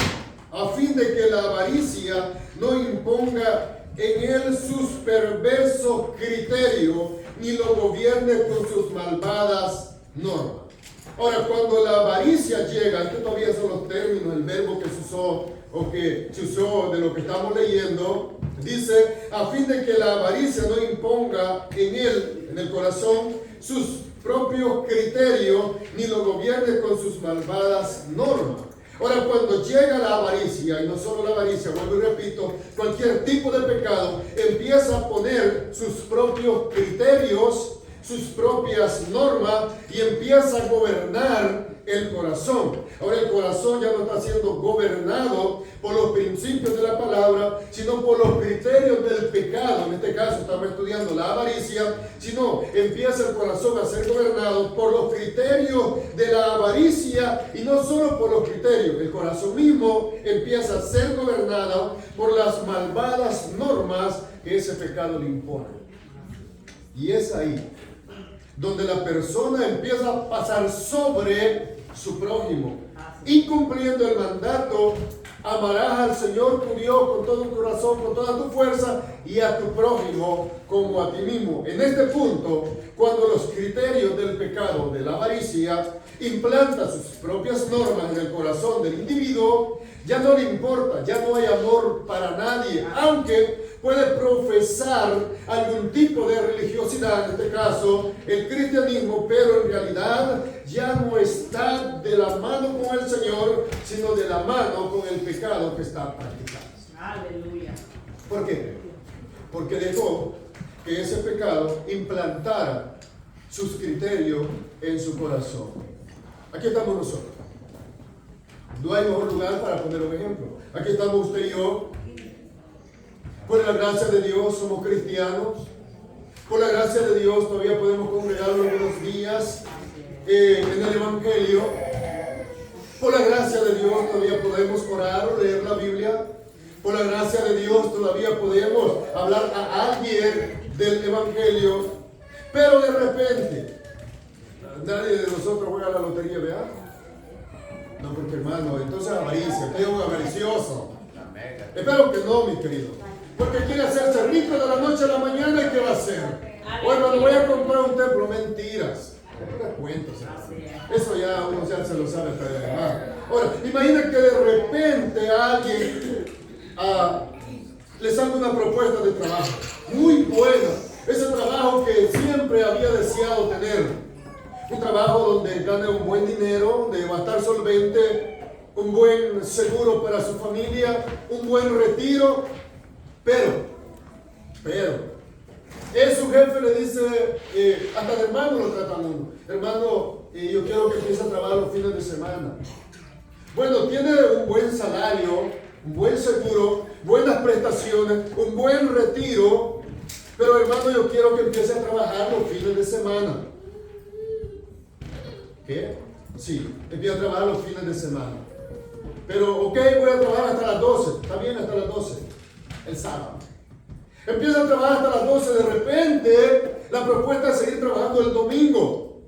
a fin de que la avaricia no imponga en él sus perversos criterios, ni lo gobierne con sus malvadas normas. Ahora, cuando la avaricia llega, estos todavía son los términos, el verbo que se usó, o que se usó de lo que estamos leyendo, dice: a fin de que la avaricia no imponga en él, en el corazón, sus propios criterios, ni lo gobierne con sus malvadas normas. Ahora, cuando llega la avaricia, y no solo la avaricia, vuelvo y repito, cualquier tipo de pecado, empieza a poner sus propios criterios, sus propias normas, y empieza a gobernar el corazón. Ahora el corazón ya no está siendo gobernado por los principios de la palabra, sino por los criterios del pecado. En este caso estamos estudiando la avaricia, sino empieza el corazón a ser gobernado por los criterios de la avaricia, y no solo por los criterios, el corazón mismo empieza a ser gobernado por las malvadas normas que ese pecado le impone. Y es ahí donde la persona empieza a pasar sobre su prójimo, incumpliendo el mandato: amarás al Señor tu Dios con todo tu corazón, con toda tu fuerza, y a tu prójimo como a ti mismo. En este punto, cuando los criterios del pecado de la avaricia implanta sus propias normas en el corazón del individuo, ya no le importa, ya no hay amor para nadie, aunque puede profesar algún tipo de religiosidad, en este caso el cristianismo, pero en realidad ya no está de la mano con el Señor, sino de la mano con el pecado que está practicando. Aleluya. ¿Por qué? Porque dejó que ese pecado implantara sus criterios en su corazón. Aquí estamos nosotros. No hay mejor lugar para poner un ejemplo. Aquí estamos usted y yo. Por la gracia de Dios somos cristianos. Por la gracia de Dios todavía podemos congregarnos algunos días en el Evangelio. Por la gracia de Dios todavía podemos orar o leer la Biblia. Por la gracia de Dios todavía podemos hablar a alguien del Evangelio. Pero de repente, nadie de nosotros juega la lotería, ¿verdad? No, porque hermano, entonces avaricia, que es un avaricioso. Espero que no, mi querido. Porque quiere hacerse rico de la noche a la mañana, ¿y qué va a hacer? Bueno, le voy a comprar un templo. Mentiras. Cuentos. Eso ya uno ya se lo sabe hasta de demás. Ahora, imagina que de repente alguien le salga una propuesta de trabajo muy buena. Ese trabajo que siempre había deseado tener. Un trabajo donde gane un buen dinero, donde va a estar solvente, un buen seguro para su familia, un buen retiro. Pero, su jefe le dice, hasta de hermano lo tratan uno. Hermano, yo quiero que empiece a trabajar los fines de semana. Bueno, tiene un buen salario, un buen seguro, buenas prestaciones, un buen retiro. Pero hermano, yo quiero que empiece a trabajar los fines de semana. ¿Qué? Sí, empieza a trabajar los fines de semana. Pero, ok, voy a trabajar hasta las 12. Está bien, hasta las 12. El sábado. Empieza a trabajar hasta las 12. De repente, la propuesta es seguir trabajando el domingo.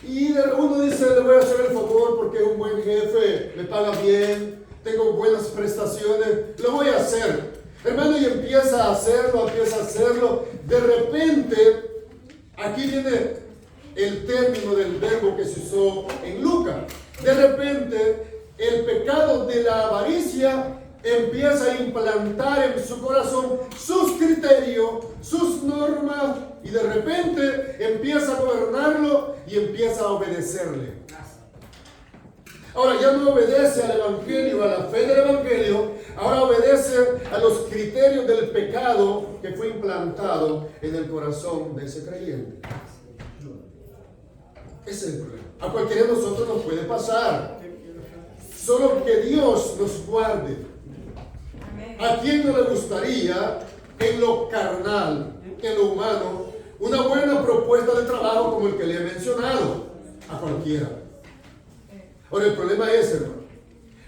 Y uno dice, le voy a hacer el favor porque es un buen jefe, me paga bien, tengo buenas prestaciones, lo voy a hacer. Hermano, y empieza a hacerlo. De repente, aquí viene el término del verbo que se usó en Lucas. De repente, el pecado de la avaricia empieza a implantar en su corazón sus criterios, sus normas, y de repente empieza a gobernarlo y empieza a obedecerle. Ahora ya no obedece al Evangelio, a la fe del Evangelio, ahora obedece a los criterios del pecado que fue implantado en el corazón de ese creyente. Ese es el problema. A cualquiera de nosotros nos puede pasar. Solo que Dios nos guarde. ¿A quién no le gustaría, en lo carnal, en lo humano, una buena propuesta de trabajo como el que le he mencionado? A cualquiera. Ahora el problema es, hermano,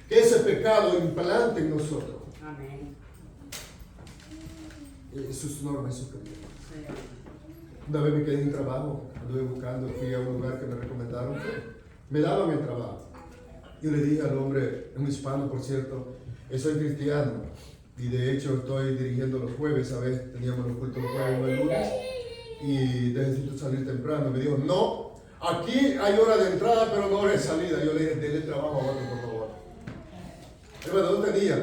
que ese pecado implante en nosotros. Amén. Sus normas, sus criterios. Una vez me quedé en trabajo, anduve buscando, fui a un lugar que me recomendaron, me daban el trabajo. Yo le dije al hombre, un hispano por cierto, soy cristiano y de hecho estoy dirigiendo los jueves, ¿sabes? Teníamos los cultos los jueves y los lunes y necesito salir temprano. Me dijo, no, aquí hay hora de entrada pero no hora de salida. Yo le dije, denle trabajo a otro, por favor. Hermano,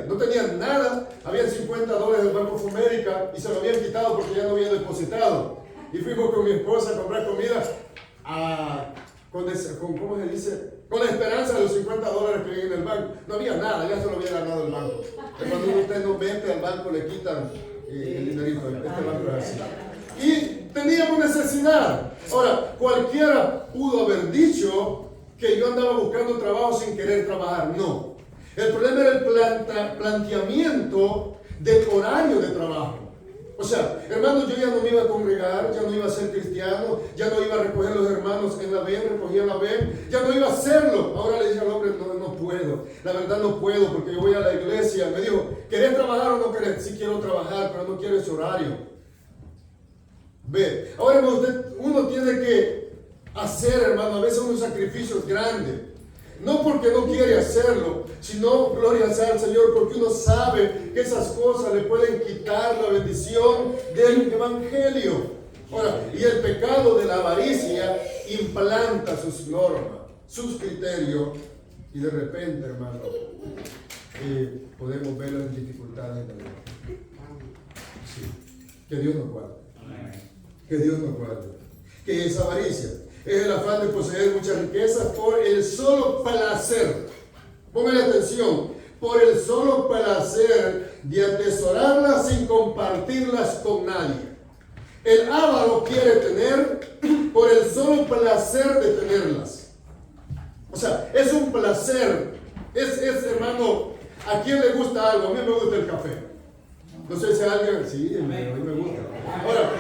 no tenía nada, habían $50 del Banco of America y se lo habían quitado porque ya no había depositado. Y fuimos con mi esposa a comprar comida con ¿cómo se dice? Con la esperanza de los $50 que vienen en el banco. No había nada, ya se lo había ganado el banco. Cuando usted no mete al banco le quitan el dinerito. Este banco es así. Y teníamos necesidad. Ahora, cualquiera pudo haber dicho que yo andaba buscando trabajo sin querer trabajar. No. El problema era el planteamiento del horario de trabajo. O sea, hermanos, yo ya no me iba a congregar, ya no iba a ser cristiano, ya no iba a recoger los hermanos en la ven, recogía la ven, ya no iba a hacerlo. Ahora le dije al hombre, no puedo, la verdad no puedo porque yo voy a la iglesia. Me dijo, ¿querés trabajar o no querés? Sí quiero trabajar, pero no quiero ese horario. Ve, ahora uno tiene que hacer, hermano, a veces unos sacrificios grandes. No porque no quiere hacerlo, sino, gloria sea al Señor, porque uno sabe que esas cosas le pueden quitar la bendición del Evangelio. Ahora, y el pecado de la avaricia implanta sus normas, sus criterios, y de repente, hermano, podemos ver las dificultades de la vida. Sí. Que Dios nos guarde. Que Dios nos guarde. Que esa avaricia es el afán de poseer muchas riquezas por el solo placer. Póngale atención, por el solo placer de atesorarlas sin compartirlas con nadie. El avaro quiere tener por el solo placer de tenerlas. O sea, es un placer. Es hermano, ¿a quién le gusta algo? A mí me gusta el café. No sé si a alguien, sí, a mí me gusta. Ahora,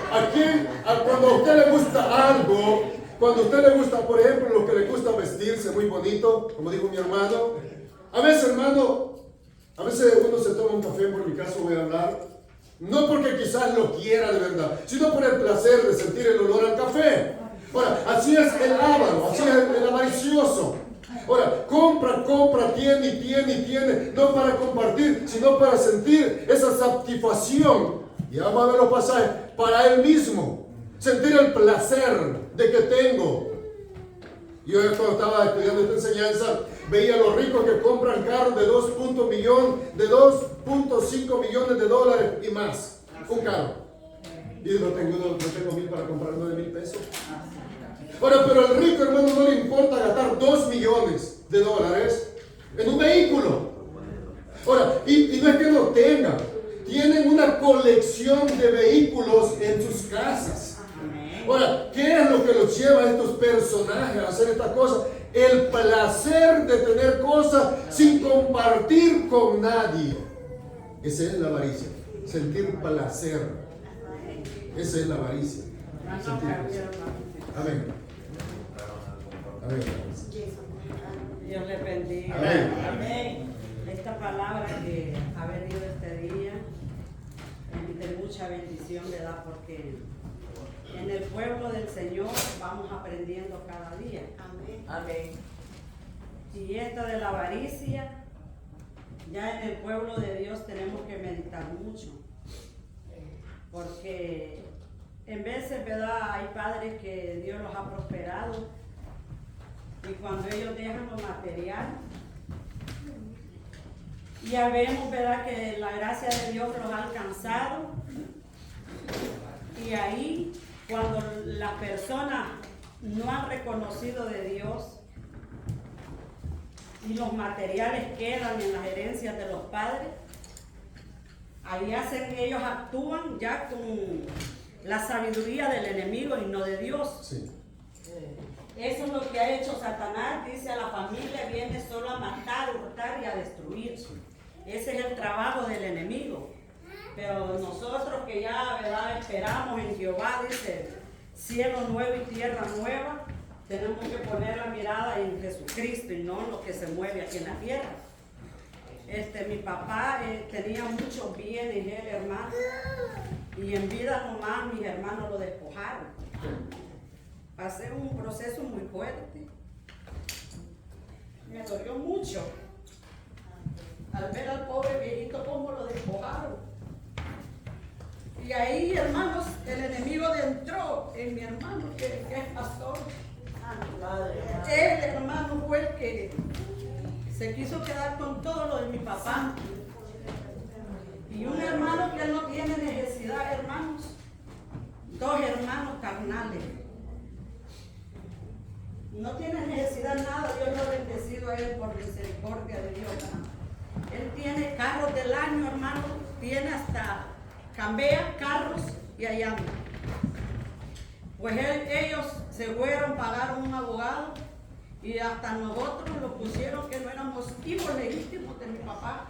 cuando a usted le gusta algo, cuando a usted le gusta, por ejemplo, lo que le gusta vestirse muy bonito, como dijo mi hermano, a veces, hermano, a veces uno se toma un café, por mi caso voy a hablar, no porque quizás lo quiera de verdad, sino por el placer de sentir el olor al café. Ahora, así es el avaro, así es el avaricioso. Ahora, compra, tiene, no para compartir, sino para sentir esa satisfacción. Y vamos a ver los pasajes, para él mismo, sentir el placer de que tengo. Yo cuando estaba estudiando esta enseñanza, veía a los ricos que compran carros de 2.5 millones de dólares y más, un carro. Y no tengo 1,000 para comprar 9,000 pesos. Ahora, pero al rico, hermano, no le importa gastar 2 millones de dólares en un vehículo. Ahora, y no es que no tengan, tienen una colección de vehículos en sus casas. Ahora, ¿qué es lo que los lleva a estos personajes a hacer estas cosas? El placer de tener cosas sin compartir con nadie. Esa es la avaricia, sentir placer. Esa es la avaricia. Amén. Amén. Dios les bendiga. Amén. Amén. Esta palabra que ha venido este día es de mucha bendición, ¿verdad? Porque en el pueblo del Señor vamos aprendiendo cada día. Amén. Amén. Y esto de la avaricia, ya en el pueblo de Dios tenemos que meditar mucho. Porque en veces, ¿verdad? Hay padres que Dios los ha prosperado y cuando ellos dejan lo material, ya vemos, ¿verdad? Que la gracia de Dios los ha alcanzado y ahí cuando las personas no han reconocido de Dios y los materiales quedan en las herencias de los padres, ahí hacen que ellos actúan ya con la sabiduría del enemigo y no de Dios. Sí. Eso es lo que ha hecho Satanás, dice a la familia viene solo a matar, hurtar y a destruir. Ese es el trabajo del enemigo. Pero nosotros que ya, ¿verdad?, esperamos en Jehová, dice, cielo nuevo y tierra nueva, tenemos que poner la mirada en Jesucristo y no en lo que se mueve aquí en la tierra. Mi papá tenía muchos bienes, él, hermano, y en vida nomás mis hermanos lo despojaron. Pasé un proceso muy fuerte. Me dolió mucho al ver al pobre viejito cómo lo despojaron. Y ahí, hermanos, el enemigo entró en mi hermano, que es pastor. Él, hermano, fue el que se quiso quedar con todo lo de mi papá. Y un hermano que no tiene necesidad, hermanos. 2 hermanos carnales. No tiene necesidad nada, Dios lo ha bendecido a él por misericordia de Dios. Él tiene carros del año, hermano, tiene hasta cambia carros y allá anda. Pues ellos se fueron, pagaron un abogado y hasta nosotros lo pusieron que no éramos hijos legítimos de mi papá.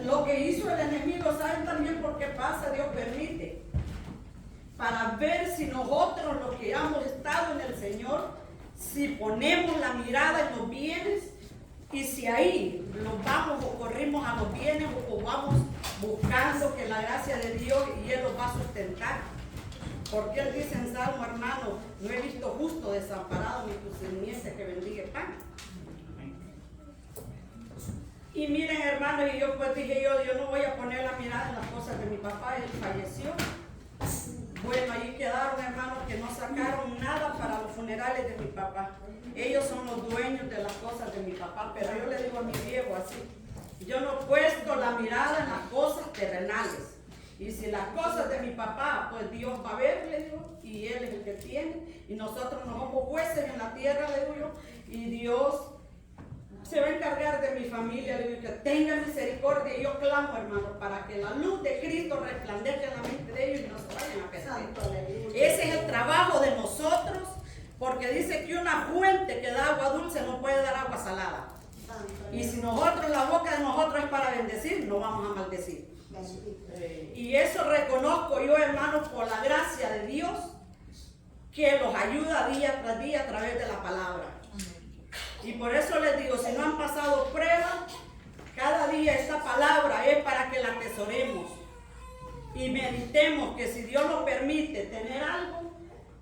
Lo que hizo el enemigo, ¿saben también por qué pasa? Dios permite. Para ver si nosotros, los que hemos estado en el Señor, si ponemos la mirada en los bienes y si ahí nos vamos o corrimos a los bienes o vamos buscando que la gracia de Dios y Él los va a sustentar. Porque Él dice en Salmo, hermano, no he visto justo desamparado ni tu simiente que bendiga el pan. Y miren, hermanos, y yo pues dije yo no voy a poner la mirada en las cosas de mi papá, él falleció. Bueno, ahí quedaron, hermanos, que no sacaron nada para los funerales de mi papá. Ellos son los dueños de las cosas de mi papá, pero yo le digo a mi viejo así, yo no he puesto la mirada en las cosas terrenales. Y si las cosas de mi papá, pues Dios va a ver, le digo, y Él es el que tiene, y nosotros no somos jueces en la tierra, le digo yo, y Dios se va a encargar de mi familia. Le digo que tenga misericordia. Y yo clamo, hermano, para que la luz de Cristo resplandezca en la mente de ellos y no se vayan a perder. Ese es el trabajo de nosotros, porque dice que una fuente que da agua dulce no puede dar agua salada. Y si nosotros, la boca de nosotros es para bendecir, no vamos a maldecir. Y eso reconozco yo, hermanos, por la gracia de Dios, que los ayuda día tras día a través de la palabra. Y por eso les digo, si no han pasado pruebas, cada día esta palabra es para que la atesoremos y meditemos que si Dios nos permite tener algo,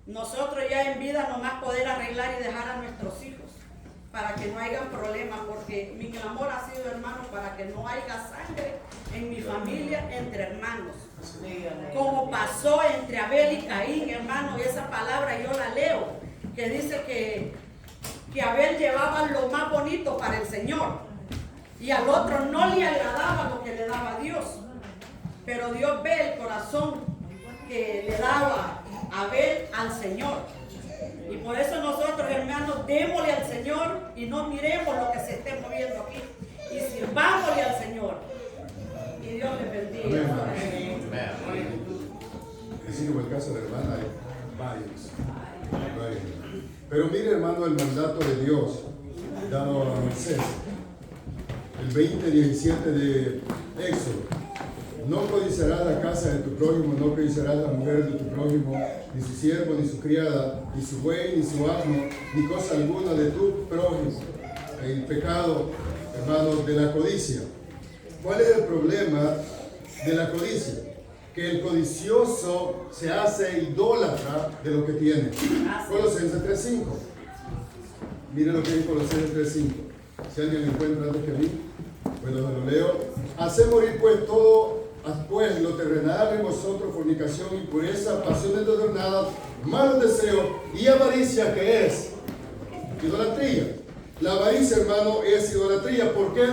nosotros ya en vida nomás poder arreglar y dejar a nuestros hijos para que no haya problemas, porque mi clamor ha sido, hermano, para que no haya sangre en mi familia entre hermanos, como pasó entre Abel y Caín, hermano. Y esa palabra yo la leo, que dice que Abel llevaba lo más bonito para el Señor y al otro no le agradaba lo que le daba Dios, pero Dios ve el corazón que le daba Abel al Señor. Y por eso nosotros, hermanos, démosle al Señor y no miremos lo que se esté moviendo aquí, y sirvámosle al Señor. Y Dios les bendiga. Amén. Así como el caso de la hermana, hay varios. Pero mire, hermano, el mandato de Dios dado a Moisés, el 20:17 de Éxodo: no codiciarás la casa de tu prójimo, no codiciarás la mujer de tu prójimo, ni su siervo, ni su criada, ni su buey, ni su asno, ni cosa alguna de tu prójimo. El pecado, hermanos, de la codicia. ¿Cuál es el problema de la codicia? Que el codicioso se hace idólatra de lo que tiene. Colosenses 3:5. Mire lo que dice Colosenses 3:5. Si alguien lo encuentra antes que a mí, bueno, lo leo. Hace morir pues todo, pues lo terrenal en vosotros: fornicación, impureza, pasiones desordenadas, malos deseos y avaricia, que es idolatría. La avaricia, hermano, es idolatría. ¿Por qué?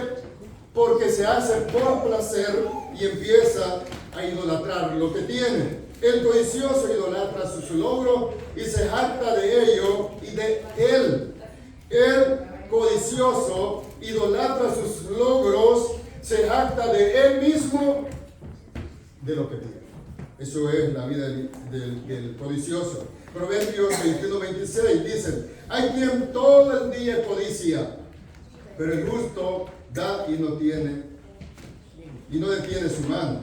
Porque se hace por placer y empieza a idolatrar lo que tiene. El codicioso idolatra su logro y se jacta de ello y de él. El codicioso idolatra sus logros, se jacta de él mismo, de lo que tiene. Eso es la vida del codicioso. Proverbios 21:26 dice: hay quien todo el día codicia, pero el justo da y no tiene, y no detiene su mano.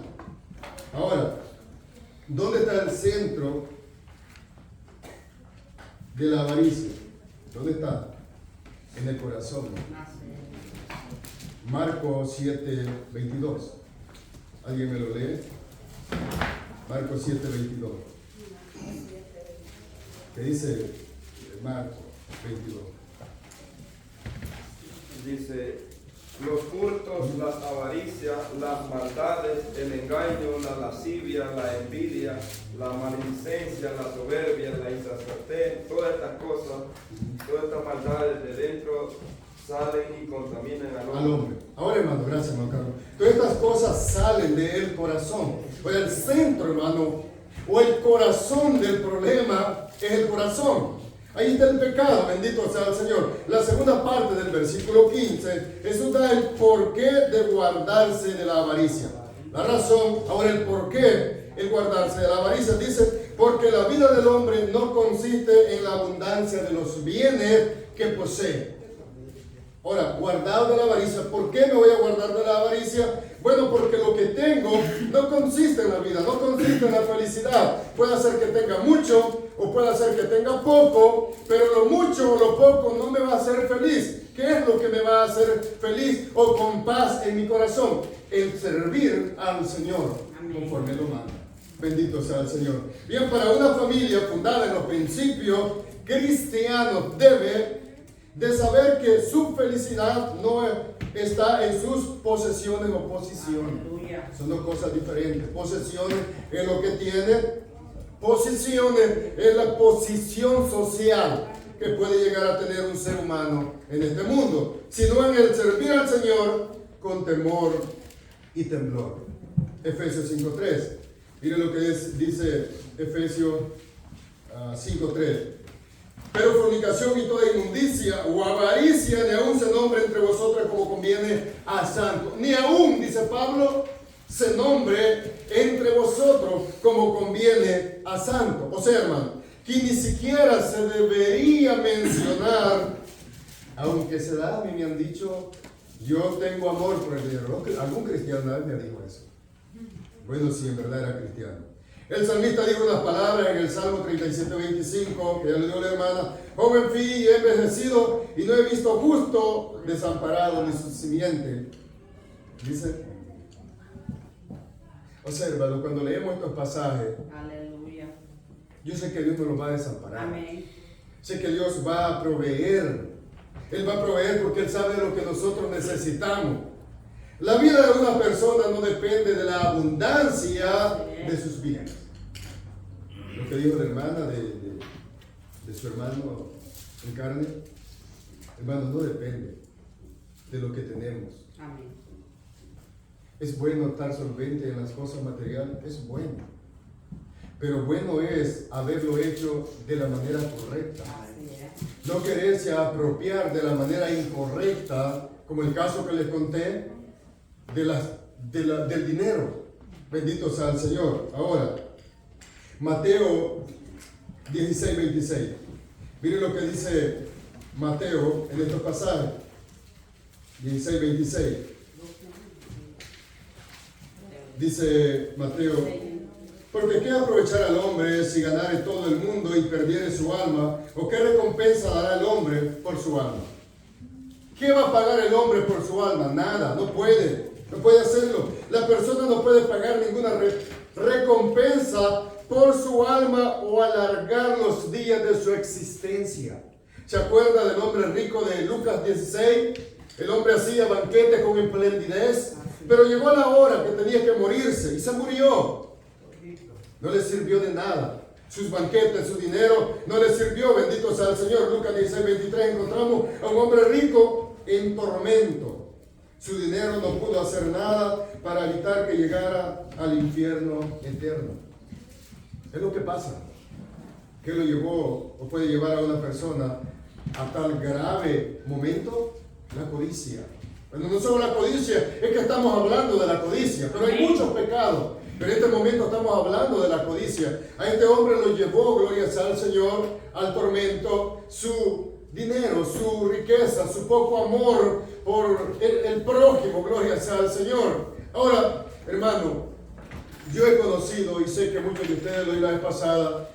Ahora, ¿dónde está el centro de la avaricia? ¿Dónde está? En el corazón. Marcos 7:22. ¿Alguien me lo lee? Marcos 7:22. ¿Qué dice Marcos 22? Dice: los hurtos, las avaricias, las maldades, el engaño, la lascivia, la envidia, la maledicencia, la soberbia, la insensatez, todas estas cosas, todas estas maldades de dentro salen y contaminan al hombre. Ahora, hermano, gracias, hermano Carlos. Todas estas cosas salen del corazón. Pero el centro, hermano, o el corazón del problema es el corazón. Ahí está el pecado, bendito sea el Señor. La segunda parte del versículo 15, Jesús da el porqué de guardarse de la avaricia. La razón, ahora el porqué, el guardarse de la avaricia, dice: porque la vida del hombre no consiste en la abundancia de los bienes que posee. Ahora, guardado de la avaricia. ¿Por qué me voy a guardar de la avaricia? Bueno, porque lo que tengo no consiste en la vida, no consiste en la felicidad. Puede ser que tenga mucho o puede ser que tenga poco, pero lo mucho o lo poco no me va a hacer feliz. ¿Qué es lo que me va a hacer feliz o con paz en mi corazón? El servir al Señor conforme lo manda. Bendito sea el Señor. Bien, para una familia fundada en los principios cristianos debe de saber que su felicidad no está en sus posesiones o posiciones. Son dos cosas diferentes. Posesiones es lo que tiene. Posiciones es la posición social que puede llegar a tener un ser humano en este mundo, sino en el servir al Señor con temor y temblor. Efesios 5:3. Mire lo que dice Efesios 5:3. Pero fornicación y toda inmundicia o avaricia ni aún se nombre entre vosotros como conviene a santo. Ni aún, dice Pablo, se nombre entre vosotros como conviene a santo. O sea, hermano, que ni siquiera se debería mencionar, aunque se da, a mí me han dicho, yo tengo amor por el dinero. Algún cristiano una vez me dijo eso. Bueno, sí, en verdad era cristiano. El salmista dijo unas palabras en el Salmo 37:25, que ya le dio la hermana: joven fui y he envejecido y no he visto justo desamparado ni su simiente. Dice, obsérvalo, cuando leemos estos pasajes, Aleluya. yo sé que Dios no los va a desamparar. Amén. Sé que Dios va a proveer. Él va a proveer porque Él sabe lo que nosotros necesitamos. La vida de una persona no depende de la abundancia de sus bienes. Lo que dijo la hermana de su hermano en carne, hermano, no depende de lo que tenemos. Amén. Es bueno estar solvente en las cosas materiales, es bueno. Pero bueno es haberlo hecho de la manera correcta. Así es. No quererse apropiar de la manera incorrecta, como el caso que les conté, del dinero. Bendito sea el Señor. Ahora, Mateo 16:26. Miren lo que dice Mateo en estos pasajes. 16:26. Dice Mateo: porque qué aprovechar al hombre si ganare todo el mundo y perdiere su alma, o qué recompensa dará el hombre por su alma. ¿Qué va a pagar el hombre por su alma? Nada, no puede hacerlo. La persona no puede pagar ninguna recompensa por su alma o alargar los días de su existencia. ¿Se acuerda del hombre rico de Lucas 16? El hombre hacía banquetes con esplendidez, pero llegó la hora que tenía que morirse y se murió. No le sirvió de nada. Sus banquetes, su dinero, no le sirvió. Bendito sea el Señor. Lucas 16:23 encontramos a un hombre rico en tormento. Su dinero no pudo hacer nada para evitar que llegara al infierno eterno. Es lo que pasa. ¿Qué lo llevó o puede llevar a una persona a tal grave momento? La codicia. Bueno, no solo la codicia, es que estamos hablando de la codicia, pero hay muchos pecados. Pero en este momento estamos hablando de la codicia. A este hombre lo llevó, gloria sea al Señor, al tormento, su dinero, su riqueza, su poco amor por el prójimo, gloria sea al Señor. Ahora, hermano, yo he conocido y sé que muchos de ustedes lo oí la vez pasada,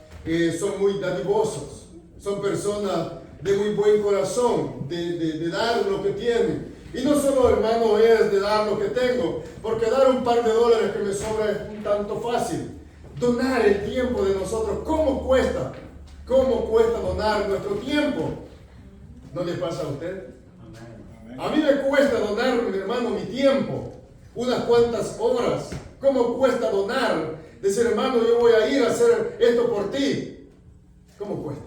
son muy dadivosos, son personas de muy buen corazón, de dar lo que tienen. Y no solo, hermano, es de dar lo que tengo, porque dar un par de dólares que me sobra es un tanto fácil. Donar el tiempo de nosotros, ¿cómo cuesta? ¿Cómo cuesta donar nuestro tiempo? ¿No le pasa a usted? A mí me cuesta donar, mi hermano, mi tiempo, unas cuantas horas. ¿Cómo cuesta donar? Decir, hermano, yo voy a ir a hacer esto por ti. ¿Cómo cuesta?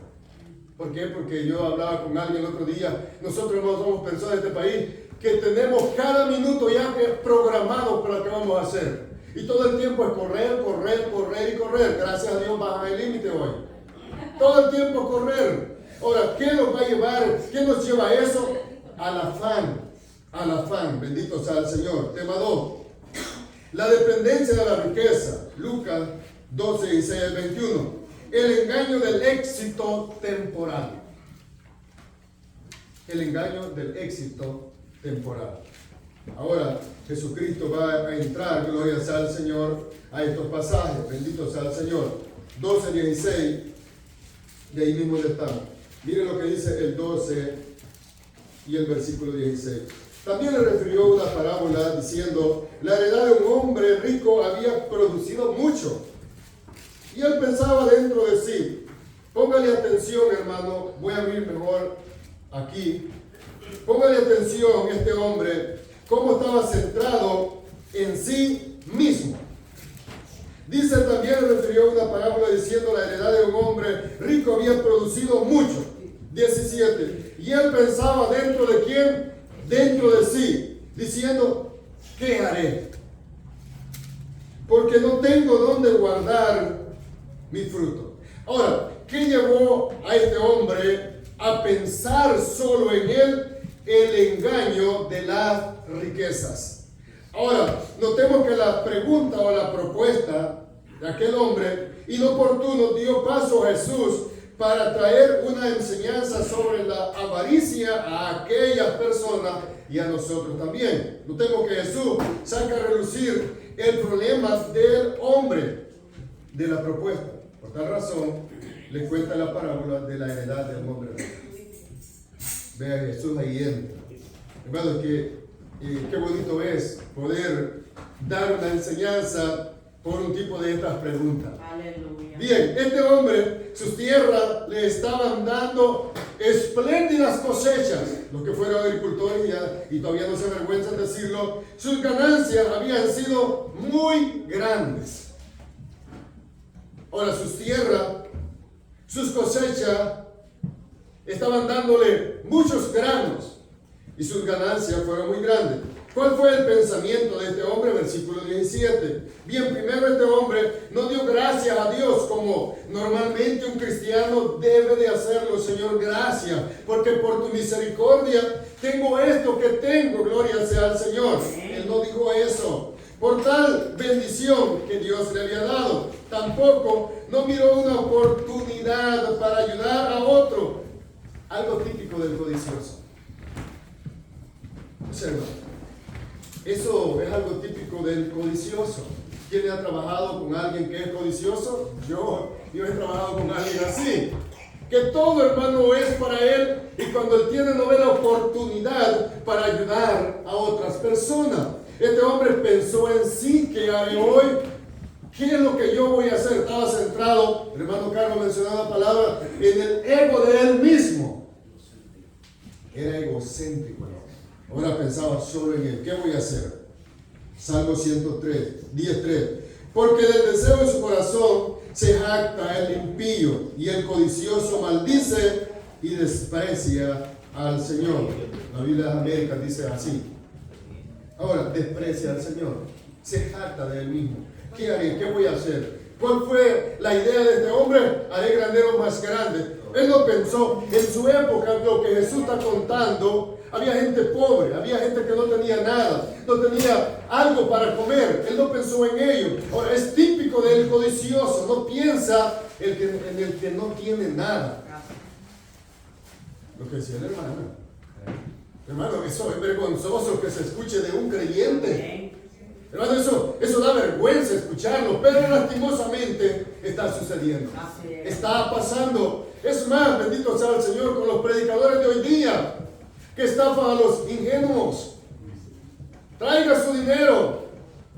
¿Por qué? Porque yo hablaba con alguien el otro día. Nosotros no somos personas de este país que tenemos cada minuto ya programado para lo que vamos a hacer. Y todo el tiempo es correr, correr, correr y correr. Gracias a Dios baja el límite hoy. Todo el tiempo es correr. Ahora, ¿qué nos va a llevar? ¿Qué nos lleva a eso? Al afán. Al afán. Bendito sea el Señor. Tema 2. La dependencia de la riqueza. Lucas 12, 16 al 21. El engaño del éxito temporal. El engaño del éxito temporal. Ahora, Jesucristo va a entrar, gloria sea al Señor, a estos pasajes. Bendito sea el Señor. 12, 16. De ahí mismo ya estamos. Miren lo que dice el 12 y el versículo 16. También le refirió una parábola diciendo: la heredad de un hombre rico había producido mucho. Y él pensaba dentro de sí. Póngale atención, hermano. Voy a abrir mejor aquí. Póngale atención, este hombre, cómo estaba centrado en sí mismo. Dice, también le refirió una parábola diciendo: la heredad de un hombre rico había producido mucho. 17. Y él pensaba dentro de quién, dentro de sí, diciendo: ¿qué haré? Porque no tengo dónde guardar mi fruto. Ahora, ¿qué llevó a este hombre a pensar solo en él? El engaño de las riquezas. Ahora, notemos que la pregunta o la propuesta de aquel hombre inoportuno dio paso a Jesús para traer una enseñanza sobre la avaricia a aquellas personas y a nosotros también. Notemos que Jesús saca a relucir el problema del hombre de la propuesta. Por tal razón, le cuenta la parábola de la heredad de un hombre rico. Vea, Jesús ahí entra. Hermano, qué bonito es poder dar una enseñanza por un tipo de estas preguntas. Aleluya. Bien, este hombre, sus tierras le estaban dando espléndidas cosechas. Los que fueron agricultores y todavía no se avergüenzan de decirlo, sus ganancias habían sido muy grandes. Ahora, sus tierras, sus cosechas, estaban dándole muchos granos y sus ganancias fueron muy grandes. ¿Cuál fue el pensamiento de este hombre? Versículo 17. Bien, primero este hombre no dio gracias a Dios como normalmente un cristiano debe de hacerlo. Señor, gracias, porque por tu misericordia tengo esto que tengo, gloria sea al Señor. Él no dijo eso por tal bendición que Dios le había dado. Tampoco no miró una oportunidad para ayudar a otro. Algo típico del codicioso. Observa. Eso es algo típico del codicioso. ¿Quién ha trabajado con alguien que es codicioso? Yo he trabajado con alguien así. Que todo, hermano, es para él y cuando él tiene no ve la oportunidad para ayudar a otras personas. Este hombre pensó en sí, ¿qué haré hoy? ¿Qué es lo que yo voy a hacer? Estaba centrado, el hermano Carlos mencionaba la palabra, en el ego de él mismo. Era egocéntrico, ¿no? Ahora pensaba solo en él. ¿Qué voy a hacer? Salmo 103, 10:3. Porque del deseo de su corazón se jacta el impío y el codicioso maldice y desprecia al Señor. La Biblia de América dice así. Ahora, desprecia al Señor. Se jacta de él mismo. ¿Qué haré? ¿Qué voy a hacer? ¿Cuál fue la idea de este hombre? Haré graneros más grandes. Él no pensó en su época, lo que Jesús está contando. Había gente pobre, había gente que no tenía nada, no tenía algo para comer. Él no pensó en ello. Ahora, es típico del codicioso, no piensa en el que no tiene nada. Lo que decía el hermano. Hermano, eso es vergonzoso que se escuche de un creyente. Hermano, eso da vergüenza escucharlo, pero lastimosamente está sucediendo. Está pasando. Es más, bendito sea el Señor con los predicadores de hoy día, que estafan a los ingenuos. Traiga su dinero,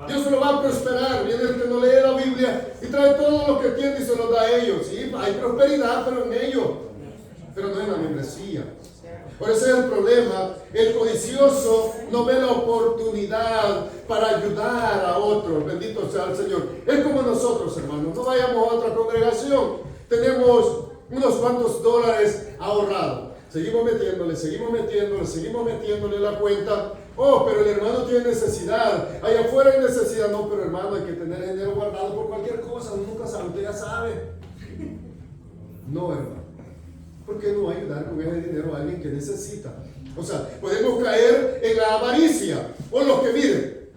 Dios se lo va a prosperar. Viene el que no lee la Biblia y trae todo lo que tiene y se lo da a ellos. Sí, hay prosperidad, pero en ellos, pero no en la membresía. Por eso es el problema. El codicioso no ve la oportunidad para ayudar a otros. Bendito sea el Señor. Es como nosotros, hermanos. No vayamos a otra congregación. Tenemos unos cuantos dólares ahorrados. Seguimos metiéndole la cuenta. Oh, pero el hermano tiene necesidad. Allá afuera hay necesidad. No, pero hermano, hay que tener dinero guardado por cualquier cosa. Uno nunca sabe, usted ya sabe. No, hermano. ¿Por qué no ayudar con ese dinero a alguien que necesita? O sea, podemos caer en la avaricia. O los que miren.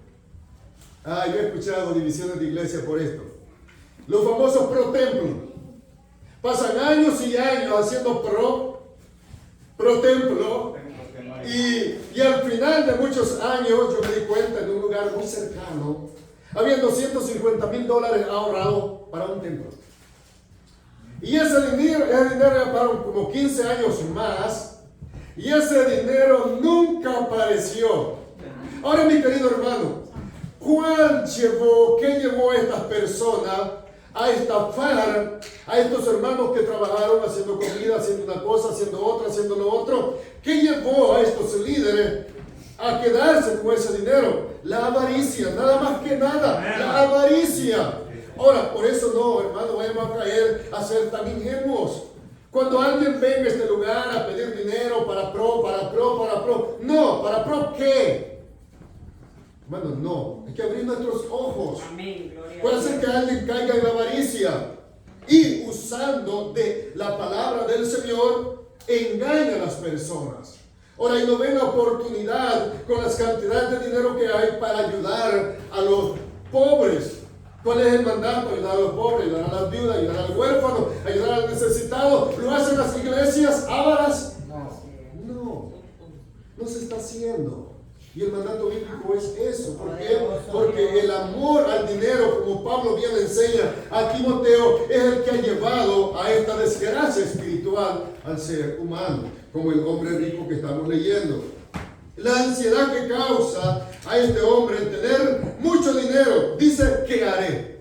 Yo he escuchado divisiones de iglesia por esto. Los famosos pro templo. Pasan años y años haciendo pro templo. Y al final de muchos años yo me di cuenta en un lugar muy cercano. Habían $250,000 ahorrados para un templo. Y ese dinero ya para como 15 años más. Y ese dinero nunca apareció. Ahora, mi querido hermano, ¿qué llevó a estas personas a estafar a estos hermanos que trabajaron haciendo comida, haciendo una cosa, haciendo otra, haciendo lo otro? ¿Qué llevó a estos líderes a quedarse con ese dinero? La avaricia, nada más que nada, la avaricia. Ahora, por eso no, hermano, vayamos a caer a ser tan ingenuos. Cuando alguien venga a este lugar a pedir dinero para pro, no, ¿para pro qué? Hermano, no, hay que abrir nuestros ojos. Amén, gloria. Puede ser que alguien caiga en la avaricia y usando de la palabra del Señor, engaña a las personas. Ahora, y no ven la oportunidad con las cantidades de dinero que hay para ayudar a los pobres. ¿Cuál es el mandato? Ayudar a los pobres, ayudar a las viudas, ayudar al huérfano, ayudar al necesitado. ¿Lo hacen las iglesias ávaras? No se está haciendo. Y el mandato bíblico es eso. ¿Por qué? Porque el amor al dinero, como Pablo bien enseña a Timoteo, es el que ha llevado a esta desgracia espiritual al ser humano, como el hombre rico que estamos leyendo. La ansiedad que causa a este hombre el tener mucho dinero, dice, ¿qué haré?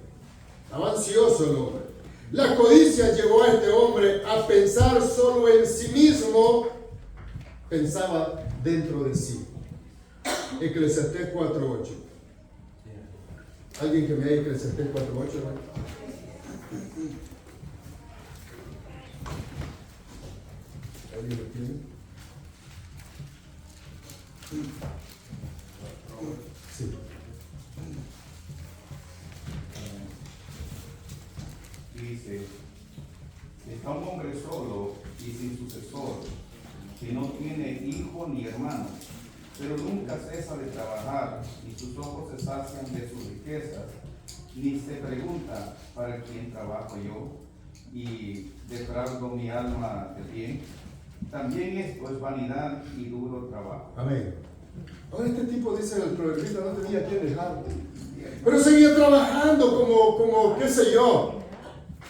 Estaba ansioso el hombre. La codicia llevó a este hombre a pensar solo en sí mismo. Pensaba dentro de sí. Eclesiastés 4:8. ¿Alguien que me haya Eclesiastés 4:8? ¿Alguien lo tiene? Sí. Dice, está un hombre solo y sin sucesor, que no tiene hijo ni hermano, pero nunca cesa de trabajar, y sus ojos se sacian de sus riquezas, ni se pregunta, ¿para quién trabajo yo? Y defraudo mi alma de bien. También esto es vanidad y duro trabajo. Amén. Ahora este tipo, dice el proverbista, no tenía a quién dejarlo, pero seguía trabajando como qué sé yo.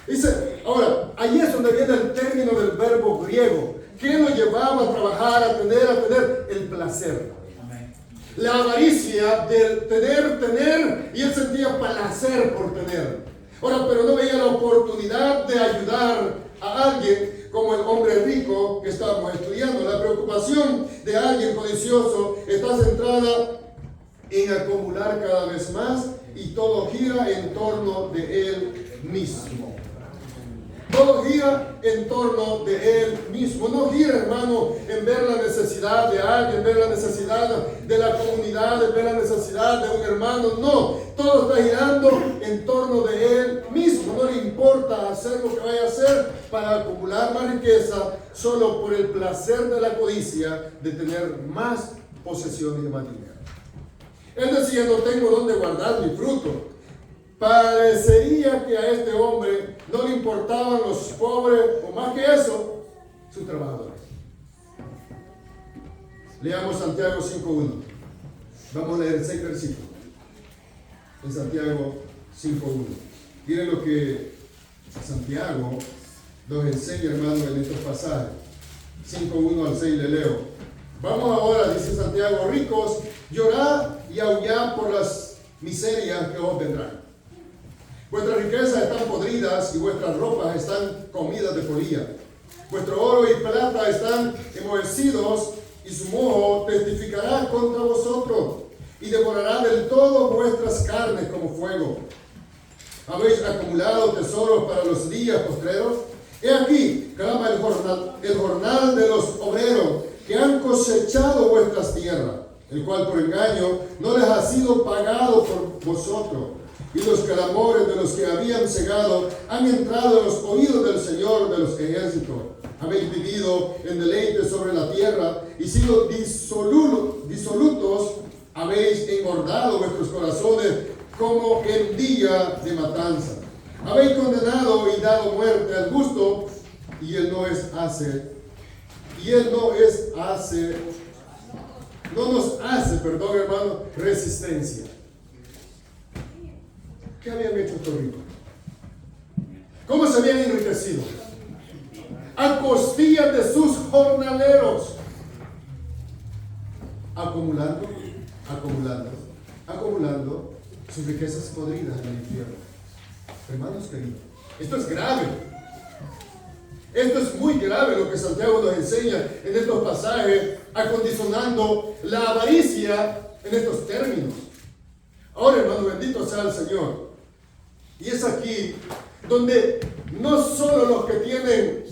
Dice, ahora, ahí es donde viene el término del verbo griego. ¿Qué lo llevaba a trabajar, a tener el placer? Amén. La avaricia del tener, y él sentía placer por tener. Ahora, pero no veía la oportunidad de ayudar a alguien como el hombre rico que estábamos estudiando. La preocupación de alguien codicioso está centrada en acumular cada vez más, y todo gira en torno de él mismo. Todo gira en torno de él mismo. No gira, hermano, en ver la necesidad de alguien, ver la necesidad de la comunidad, en ver la necesidad de un hermano. No, todo está girando en torno de él mismo. No le importa hacer lo que vaya a hacer para acumular más riqueza, solo por el placer de la codicia de tener más posesiones y más dinero. Él decía, no tengo dónde guardar mi fruto. Parecería que a este hombre no le importaban los pobres, o más que eso, sus trabajadores. Leamos Santiago 5:1. Vamos a leer 6 versículos. En Santiago 5:1. Miren lo que Santiago nos enseña, hermano, en estos pasajes. 5:1 al 6 le leo. Vamos ahora, dice Santiago, ricos, llorad y aullad por las miserias que os vendrán. Vuestras riquezas están podridas y vuestras ropas están comidas de polilla. Vuestro oro y plata están enmohecidos, y su moho testificará contra vosotros y devorará del todo vuestras carnes como fuego. ¿Habéis acumulado tesoros para los días postreros? He aquí, clama el jornal de los obreros que han cosechado vuestras tierras, el cual por engaño no les ha sido pagado por vosotros. Y los clamores de los que habían cegado han entrado en los oídos del Señor de los ejércitos. Habéis vivido en deleite sobre la tierra y sido disolutos, habéis engordado vuestros corazones como en día de matanza. Habéis condenado y dado muerte al gusto, y él no nos hace, hermano, resistencia. ¿Qué habían hecho estos ricos? ¿Cómo se habían enriquecido? A costillas de sus jornaleros. Acumulando sus riquezas podridas en el infierno. Hermanos queridos, esto es grave. Esto es muy grave lo que Santiago nos enseña en estos pasajes, acondicionando la avaricia en estos términos. Ahora, hermano, bendito sea el Señor. Y es aquí donde no solo los que tienen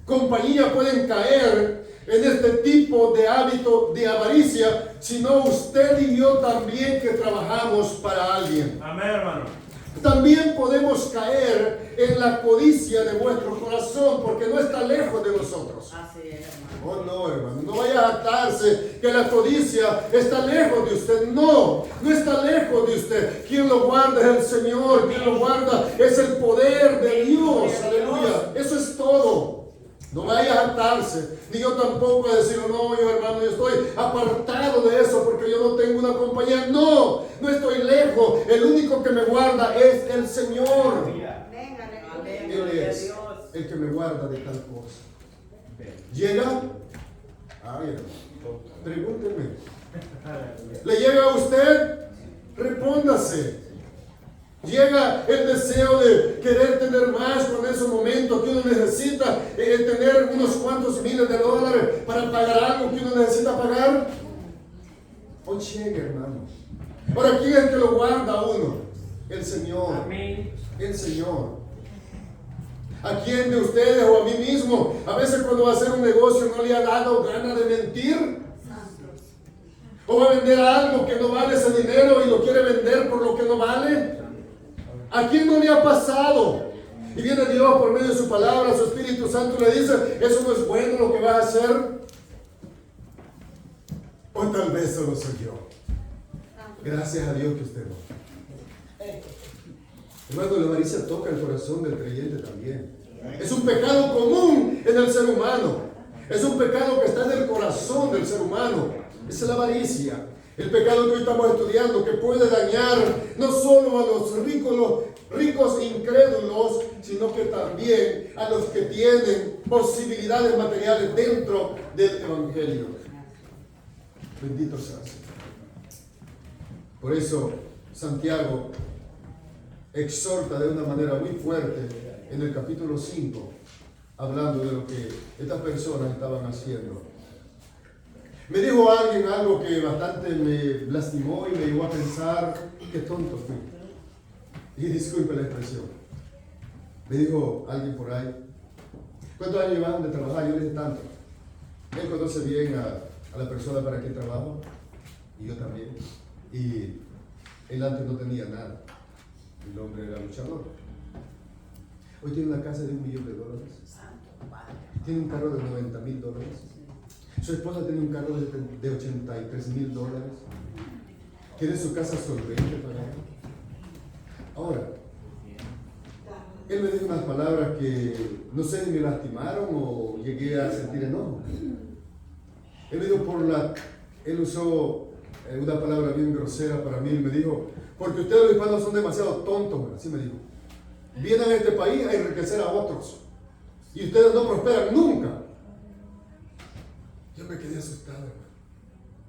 compañía pueden caer en este tipo de hábito de avaricia, sino usted y yo también que trabajamos para alguien. Amén, hermano. También podemos caer en la codicia de vuestro corazón, porque no está lejos de nosotros. Así es, hermano. Oh no, hermano, no vaya a jactarse que la codicia está lejos de usted. No, no está lejos de usted. Quien lo guarda es el Señor, quien lo guarda es el poder de Dios. Aleluya, eso es todo. No vaya a jactarse, ni yo tampoco a decir, no, yo hermano, yo estoy apartado de eso porque yo no tengo una compañía. No, no estoy lejos. El único que me guarda es el Señor. Él es el que me guarda de tal cosa. ¿Llega? Ay, hermano, pregúnteme. ¿Le llega a usted? Respóndase. Llega el deseo de querer tener más con esos momentos que uno necesita, tener unos cuantos miles de dólares para pagar algo que uno necesita pagar. Hoy llega, hermano. Ahora, ¿quién es el que lo guarda a uno? El Señor. Amén. El Señor. ¿A quién de ustedes o a mí mismo? A veces cuando va a hacer un negocio no le ha dado ganas de mentir. O va a vender algo que no vale ese dinero y lo quiere vender por lo que no vale. ¿A quién no le ha pasado? Y viene Dios por medio de su palabra, su Espíritu Santo le dice, eso no es bueno lo que vas a hacer. O tal vez solo soy yo. Gracias a Dios que usted no. Hermano, la avaricia toca el corazón del creyente también. Es un pecado común en el ser humano. Es un pecado que está en el corazón del ser humano. Esa es la avaricia. El pecado que hoy estamos estudiando, que puede dañar no solo a los ricos incrédulos, sino que también a los que tienen posibilidades materiales dentro del Evangelio. Bendito sea el Señor. Por eso Santiago exhorta de una manera muy fuerte en el capítulo 5, hablando de lo que estas personas estaban haciendo. Me dijo alguien algo que bastante me lastimó y me llevó a pensar, qué tonto fui. Y disculpe la expresión. Me dijo alguien por ahí, ¿cuántos años llevan de trabajar? Yo le dije tanto. Él conoce bien a la persona para quien trabajo, y yo también. Y él antes no tenía nada. El hombre era luchador. Hoy tiene una casa de $1 millón. Tiene un carro de $90,000. Su esposa tiene un carro de $83,000. Tiene su casa solvente para él. Ahora, él me dijo unas palabras que no sé si me lastimaron o llegué a sentir enojo. Él me dijo él usó una palabra bien grosera para mí. Me dijo, porque ustedes los hispanos son demasiado tontos, así me dijo. Vienen a este país a enriquecer a otros y ustedes no prosperan nunca. Yo me quedé asustado, hermano.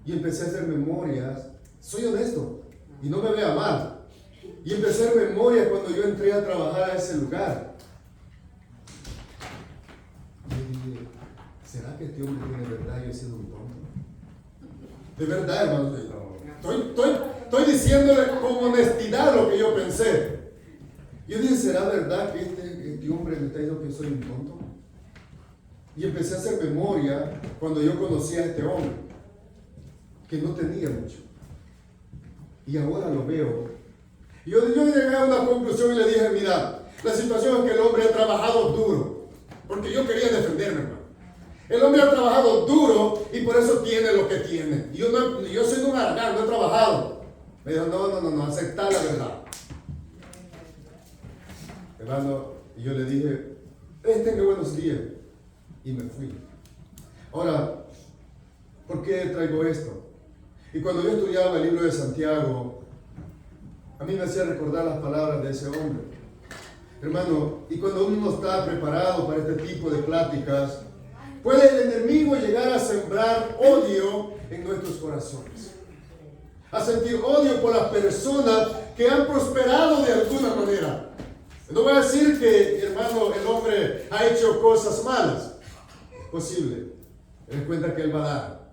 Y empecé a hacer memorias. Soy honesto y no me vea mal. Y empecé a hacer memorias cuando yo entré a trabajar a ese lugar. Y dije, ¿será que este hombre tiene verdad? Yo he sido un tonto. De verdad, hermano. Estoy diciéndole con honestidad lo que yo pensé. Yo dije, ¿será verdad que este hombre me está diciendo que soy un tonto? Y empecé a hacer memoria cuando yo conocí a este hombre, que no tenía mucho. Y ahora lo veo. Y yo llegué a una conclusión y le dije, mira, la situación es que el hombre ha trabajado duro, porque yo quería defenderme, hermano. El hombre ha trabajado duro y por eso tiene lo que tiene. Yo soy un aragán, no he trabajado. Me dijo, no, aceptar la verdad. Hermano, y yo le dije, tenga buenos días. Y me fui. Ahora, ¿por qué traigo esto? Y cuando yo estudiaba el libro de Santiago, a mí me hacía recordar las palabras de ese hombre. Hermano, y cuando uno no está preparado para este tipo de pláticas, puede el enemigo llegar a sembrar odio en nuestros corazones. A sentir odio por las personas que han prosperado de alguna manera. No voy a decir que, hermano, el hombre ha hecho cosas malas. Es posible. Él cuenta que él va a dar.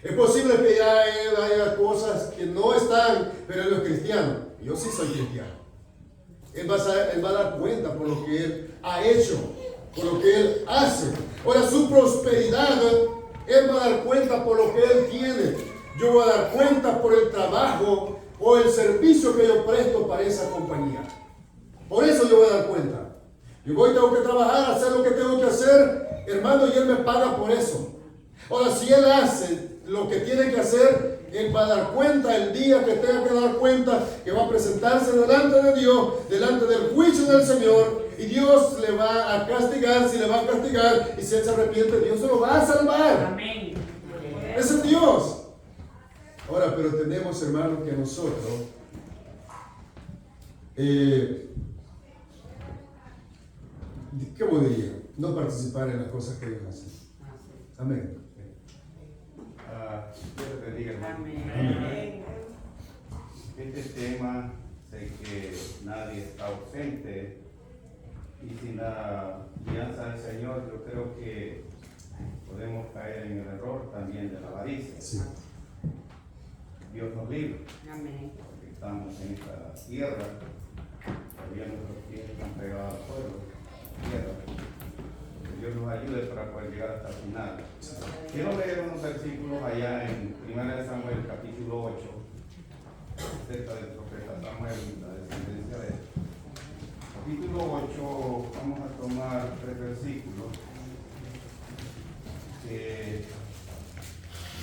Es posible que ya él haya cosas que no están, pero él no es cristiano. Yo sí soy cristiano. Él va a dar cuenta por lo que él ha hecho, por lo que él hace. Ahora, su prosperidad, él va a dar cuenta por lo que él tiene. Yo voy a dar cuenta por el trabajo o el servicio que yo presto para esa compañía. Por eso yo voy a dar cuenta. Yo tengo que trabajar, hacer lo que tengo que hacer, hermano, y Él me paga por eso. Ahora, si Él hace lo que tiene que hacer, Él va a dar cuenta el día que tenga que dar cuenta, que va a presentarse delante de Dios, delante del juicio del Señor, y Dios le va a castigar, si le va a castigar, y si Él se arrepiente, Dios se lo va a salvar. Amén. Ese es Dios. Ahora, pero tenemos, hermanos, que nosotros ¿cómo diría? No participar en las cosas que ellos hacen. Amén. Dios te bendiga, hermano. Amén. Este tema, sé que nadie está ausente, y sin la guianza del Señor, yo creo que podemos caer en el error también de la avaricia. Sí. Dios nos libre, Amén. porque estamos en esta tierra, todavía nuestros pies están pegados al suelo, tierra. Que Dios nos ayude para poder llegar hasta el final. Quiero leer unos versículos allá en 1 Samuel capítulo 8, acerca del profeta Samuel y la descendencia de él. Capítulo 8, vamos a tomar 3 versículos.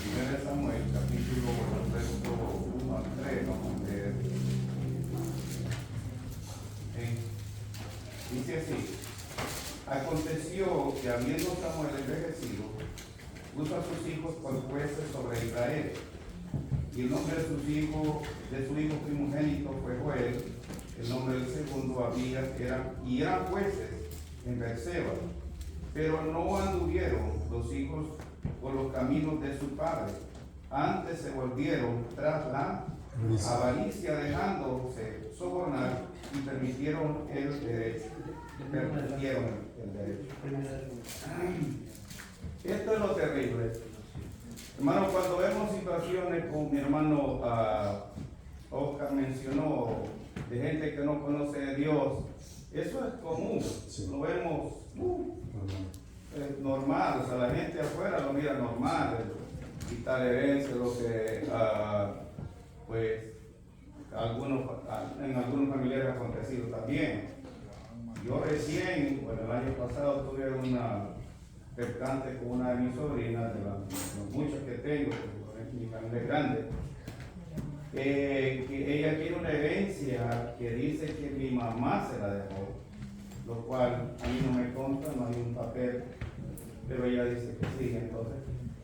1 Samuel capítulo 8, verso 1 al 3, vamos a leer. Dice así: aconteció que habiendo Samuel envejecido, puso a sus hijos por jueces sobre Israel. Y el nombre de su hijo primogénito fue Joel, el nombre del segundo Abías, y eran jueces en Beerseba. Pero no anduvieron los hijos por los caminos de su padre, antes se volvieron tras la avaricia, dejándose sobornar, y permitieron el derecho. Esto es lo terrible. Hermano, cuando vemos situaciones como mi hermano Oscar mencionó, de gente que no conoce a Dios, eso es común. Sí. Lo vemos normal, o sea, la gente afuera lo mira normal, quitar herencia, lo que pues en algunos familiares ha acontecido también. Yo recién, bueno, el año pasado tuve una percance con una de mis sobrinas, de los muchos que tengo, porque mi familia es grande, que ella tiene una herencia que dice que mi mamá se la dejó, lo cual a mí no me consta, no hay un papel, pero ella dice que sí, entonces.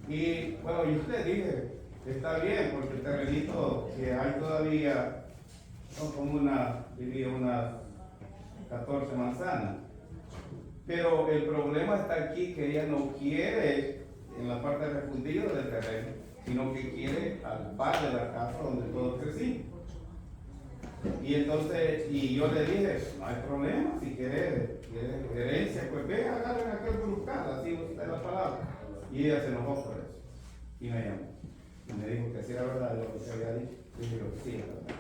Y bueno, yo le dije, está bien, porque el terrenito que hay todavía son como diría unas 14 manzanas. Pero el problema está aquí, que ella no quiere en la parte refundida del terreno, sino que quiere al par de la casa donde todos crecimos. Y entonces, y yo le dije, no hay problema, si quieres herencia, pues ve, agarren aquel brucal, así es la palabra. Y ella se enojó por eso. Y me llamó. Y me dijo que si era verdad lo que se había dicho. Y yo digo, sí, es verdad.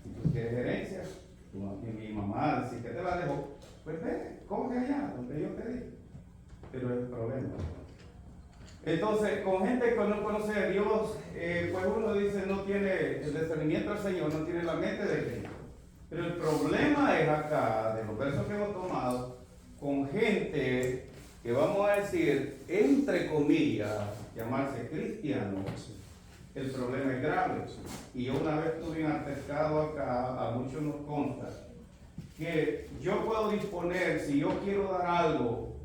Si tú quieres herencia, y mi mamá, si que te la dejó, pues ve, coge allá, donde yo te dije. Pero es el problema. Entonces, con gente que no conoce a Dios, pues uno dice, no tiene el discernimiento del Señor, no tiene la mente de Cristo. Pero el problema es acá, de los versos que hemos tomado, con gente que vamos a decir, entre comillas, llamarse cristianos. El problema es grave. Y yo una vez tuve un altercado acá, a muchos nos consta, que yo puedo disponer, si yo quiero dar algo,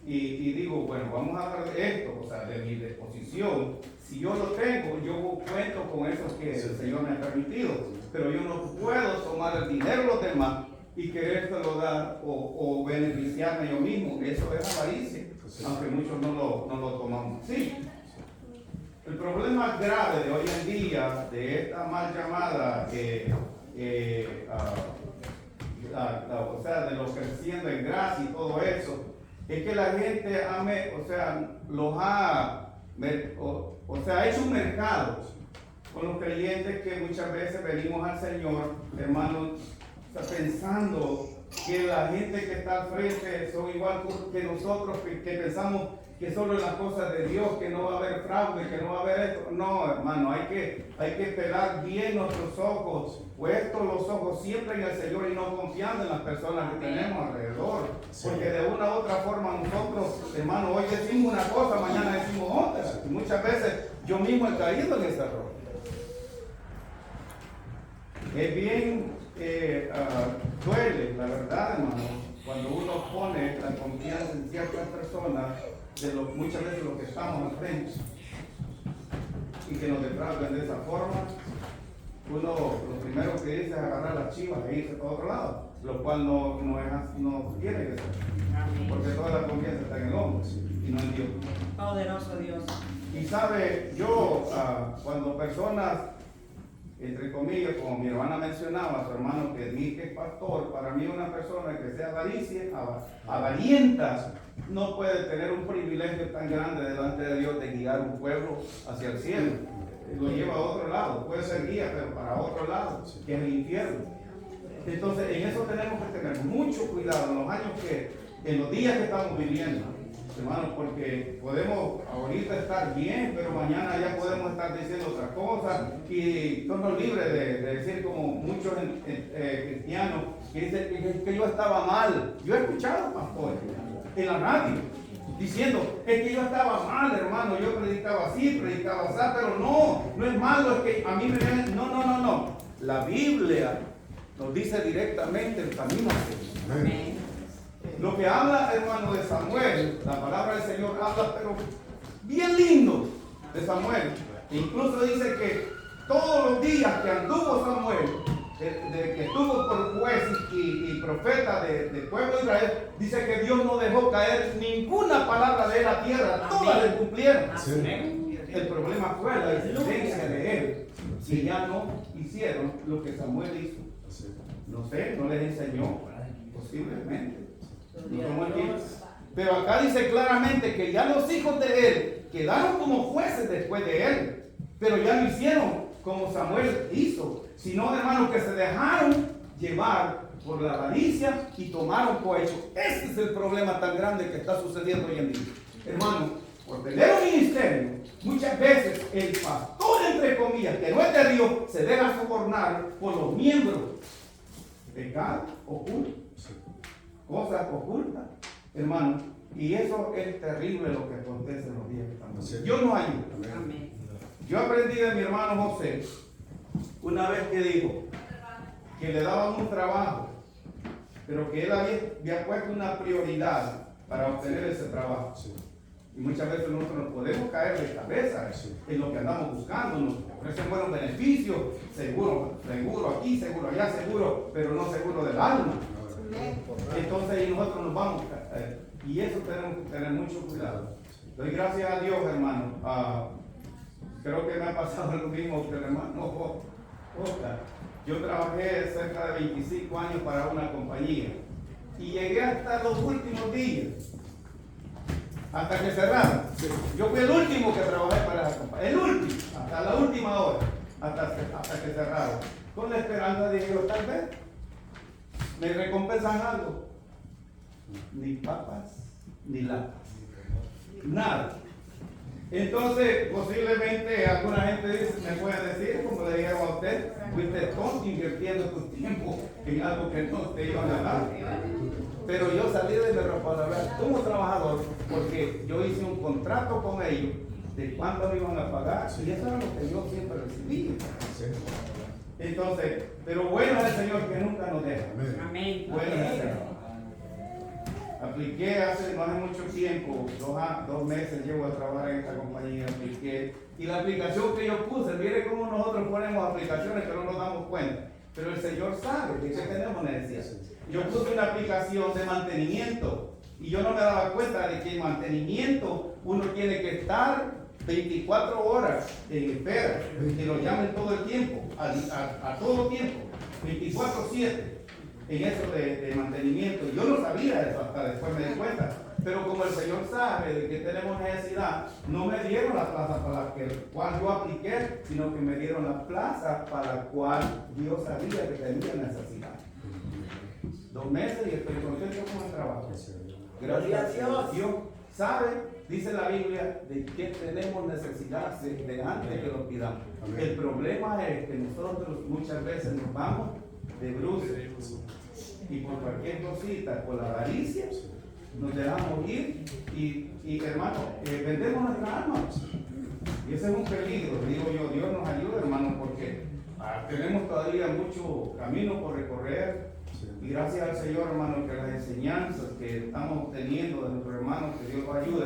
y digo, bueno, vamos a dar esto, o sea, de mi disposición, si yo lo tengo, yo cuento con eso que el Señor me ha permitido, pero yo no puedo tomar el dinero de los demás y querérselo dar o beneficiarme yo mismo. Eso es avaricia, aunque muchos no lo tomamos así. El problema grave de hoy en día, de esta mal llamada, o sea, de los creciendo en gracia y todo eso, es que la gente ha hecho un mercado con los creyentes que muchas veces venimos al Señor, hermanos, pensando que la gente que está al frente son igual que nosotros, que pensamos que solo en las cosas de Dios, que no va a haber fraude, que no va a haber esto. No, hermano, hay que pelar bien nuestros ojos, puestos los ojos siempre en el Señor y no confiando en las personas que tenemos alrededor. Porque de una u otra forma nosotros, hermano, hoy decimos una cosa, mañana decimos otra. Y muchas veces yo mismo he caído en ese error. Es bien, duele, la verdad, hermano, cuando uno pone la confianza en ciertas personas, muchas veces los que estamos al frente, y que nos defraudan de esa forma. Uno lo primero que dice es agarrar las chivas e irse para otro lado, lo cual no tiene que ser, porque toda la confianza está en el hombre y no en Dios. Poderoso Dios. Y sabe, yo cuando personas, entre comillas, como mi hermana mencionaba, su hermano que es pastor, para mí una persona que sea avarienta no puede tener un privilegio tan grande delante de Dios de guiar un pueblo hacia el cielo. Lo lleva a otro lado, puede ser guía, pero para otro lado, que es el infierno. Entonces, en eso tenemos que tener mucho cuidado en los días que estamos viviendo, hermanos, porque podemos ahorita estar bien, pero mañana ya podemos estar diciendo otra cosa y somos libres de decir, como muchos cristianos que dicen que yo estaba mal. Yo he escuchado pastores en la radio diciendo, es que yo estaba mal, hermano, yo predicaba así, pero no es malo, es que a mí me ven. No. La Biblia nos dice directamente el camino. Amén. Lo que habla, hermano, de Samuel, la palabra del Señor habla, pero bien lindo de Samuel. E incluso dice que todos los días que anduvo Samuel, que estuvo por juez y profeta del pueblo de Israel, dice que Dios no dejó caer ninguna palabra de la tierra, todas le cumplieron. El problema fue la existencia de él, si ya no hicieron lo que Samuel hizo. No sé, no les enseñó, posiblemente. Pero acá dice claramente que ya los hijos de él quedaron como jueces después de él, pero ya no hicieron como Samuel hizo, sino, hermanos, que se dejaron llevar por la avaricia y tomaron cohecho. Ese es el problema tan grande que está sucediendo hoy en día. Hermano, por tener un ministerio, muchas veces el pastor, entre comillas, que no es de Dios, se deja sobornar por los miembros. Pecado oculto, cosas ocultas, hermano, y eso es terrible lo que acontece en los días que estamos. Yo no ayudo. Amén. Yo aprendí de mi hermano José una vez que dijo que le daban un trabajo, pero que él había puesto una prioridad para obtener ese trabajo. Y muchas veces nosotros nos podemos caer de cabeza en lo que andamos buscando, nos ofrecen buenos beneficios, seguro aquí, seguro allá, seguro, pero no seguro del alma. Entonces y nosotros nos vamos a caer. Y eso tenemos que tener mucho cuidado. Doy gracias a Dios, hermano. Creo que me ha pasado lo mismo que el hermano Oscar. Yo trabajé cerca de 25 años para una compañía y llegué hasta los últimos días, hasta que cerraron. Yo fui el último que trabajé para esa compañía, el último, hasta la última hora, hasta que cerraron. Con la esperanza de que tal vez me recompensan algo. Ni papas, ni latas, nada. Entonces, posiblemente alguna gente me puede decir, como le dijeron a usted, fuiste tonto invirtiendo tu tiempo en algo que no te iban a dar. Pero yo salí de mi responsabilidad como trabajador porque yo hice un contrato con ellos de cuánto me iban a pagar y eso era lo que yo siempre recibí. Entonces, pero bueno es el Señor que nunca nos deja. Amén. Bueno es el Señor. Apliqué no hace mucho tiempo, 2 meses llevo a trabajar en esta compañía, apliqué. Y la aplicación que yo puse, mire cómo nosotros ponemos aplicaciones que no nos damos cuenta. Pero el Señor sabe de qué tenemos necesidad. Yo puse una aplicación de mantenimiento y yo no me daba cuenta de que en mantenimiento uno tiene que estar 24 horas en espera, que lo llamen todo el tiempo, a todo tiempo, 24/7. En eso de mantenimiento. Yo no sabía eso, hasta después me di cuenta. Pero como el Señor sabe de que tenemos necesidad, no me dieron la plaza para la cual yo apliqué, sino que me dieron la plaza para la cual Dios sabía que tenía necesidad. 2 meses y estoy contento con el trabajo. Gracias a Dios. Gracias a Dios. Dios sabe, dice la Biblia, de que tenemos necesidad de antes que lo pidamos. Amén. El problema es que nosotros muchas veces nos vamos de bruces y por cualquier cosita, por la avaricia, nos dejamos ir y hermano, vendemos nuestra alma. Y ese es un peligro, digo yo. Dios nos ayude, hermano, porque tenemos todavía mucho camino por recorrer. Y gracias al Señor, hermano, que las enseñanzas que estamos teniendo de nuestros hermanos, que Dios los ayude,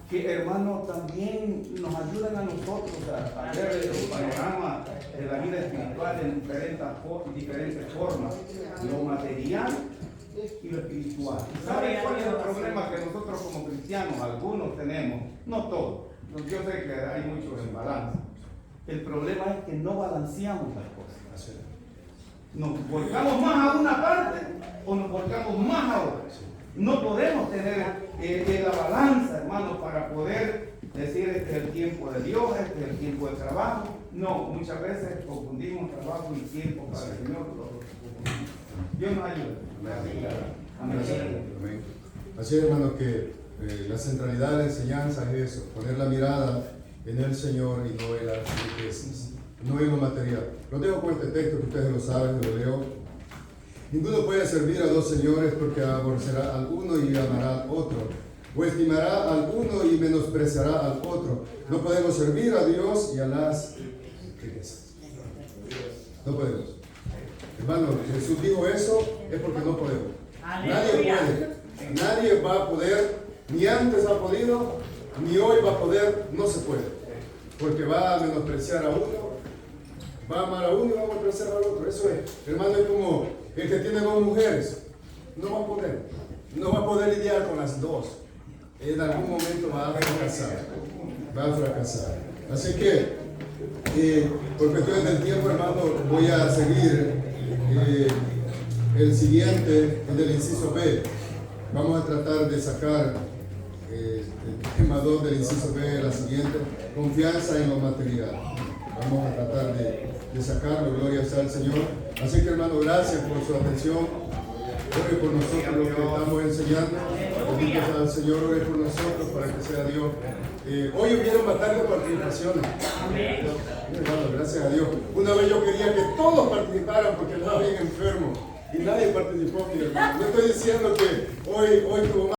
que hermanos también nos ayuden a nosotros a ver el panorama de la vida espiritual en diferentes formas, lo material y lo espiritual. ¿Saben cuál es el problema que nosotros como cristianos, algunos tenemos? No todos, yo sé que hay muchos en balance. El problema es que no balanceamos las cosas. Nos volcamos más a una parte o nos volcamos más a otra. No podemos tener la balanza, hermano, para poder decir este es el tiempo de Dios, este es el tiempo de trabajo. No, muchas veces confundimos trabajo y tiempo para el Señor. Dios nos ayude. Amén. Amén. Así es, hermano, que la centralidad de la enseñanza es eso, poner la mirada en el Señor y no en las riquezas, no en lo material. Lo dejo con este texto que ustedes lo saben, lo leo. Ninguno puede servir a 2 señores porque aborrecerá al uno y amará al otro, o estimará al uno y menospreciará al otro. No podemos servir a Dios y a las riquezas. No podemos. Hermano, Jesús dijo eso, es porque no podemos. Nadie puede. Nadie va a poder, ni antes ha podido, ni hoy va a poder, no se puede. Porque va a menospreciar a uno, va a amar a uno y va a menospreciar al otro. Eso es. Hermano, es como el que tiene 2 mujeres. No va a poder. No va a poder lidiar con las 2. En algún momento va a fracasar. Va a fracasar. Así que, por cuestiones del tiempo, hermano, voy a seguir el siguiente, el del inciso B. Vamos a tratar de sacar el tema 2 del inciso B, la siguiente, confianza en lo material. Vamos a tratar de sacarlo, gloria sea al Señor. Así que, hermano, gracias por su atención. Ore por nosotros lo que estamos enseñando. Bendito sea el Señor, ore por nosotros para que sea Dios. Hoy hubieron bastantes participaciones. Hermano, gracias a Dios. Una vez yo quería que todos participaran porque estaba bien enfermo y nadie participó, mi hermano. No estoy diciendo que hoy tuvo más.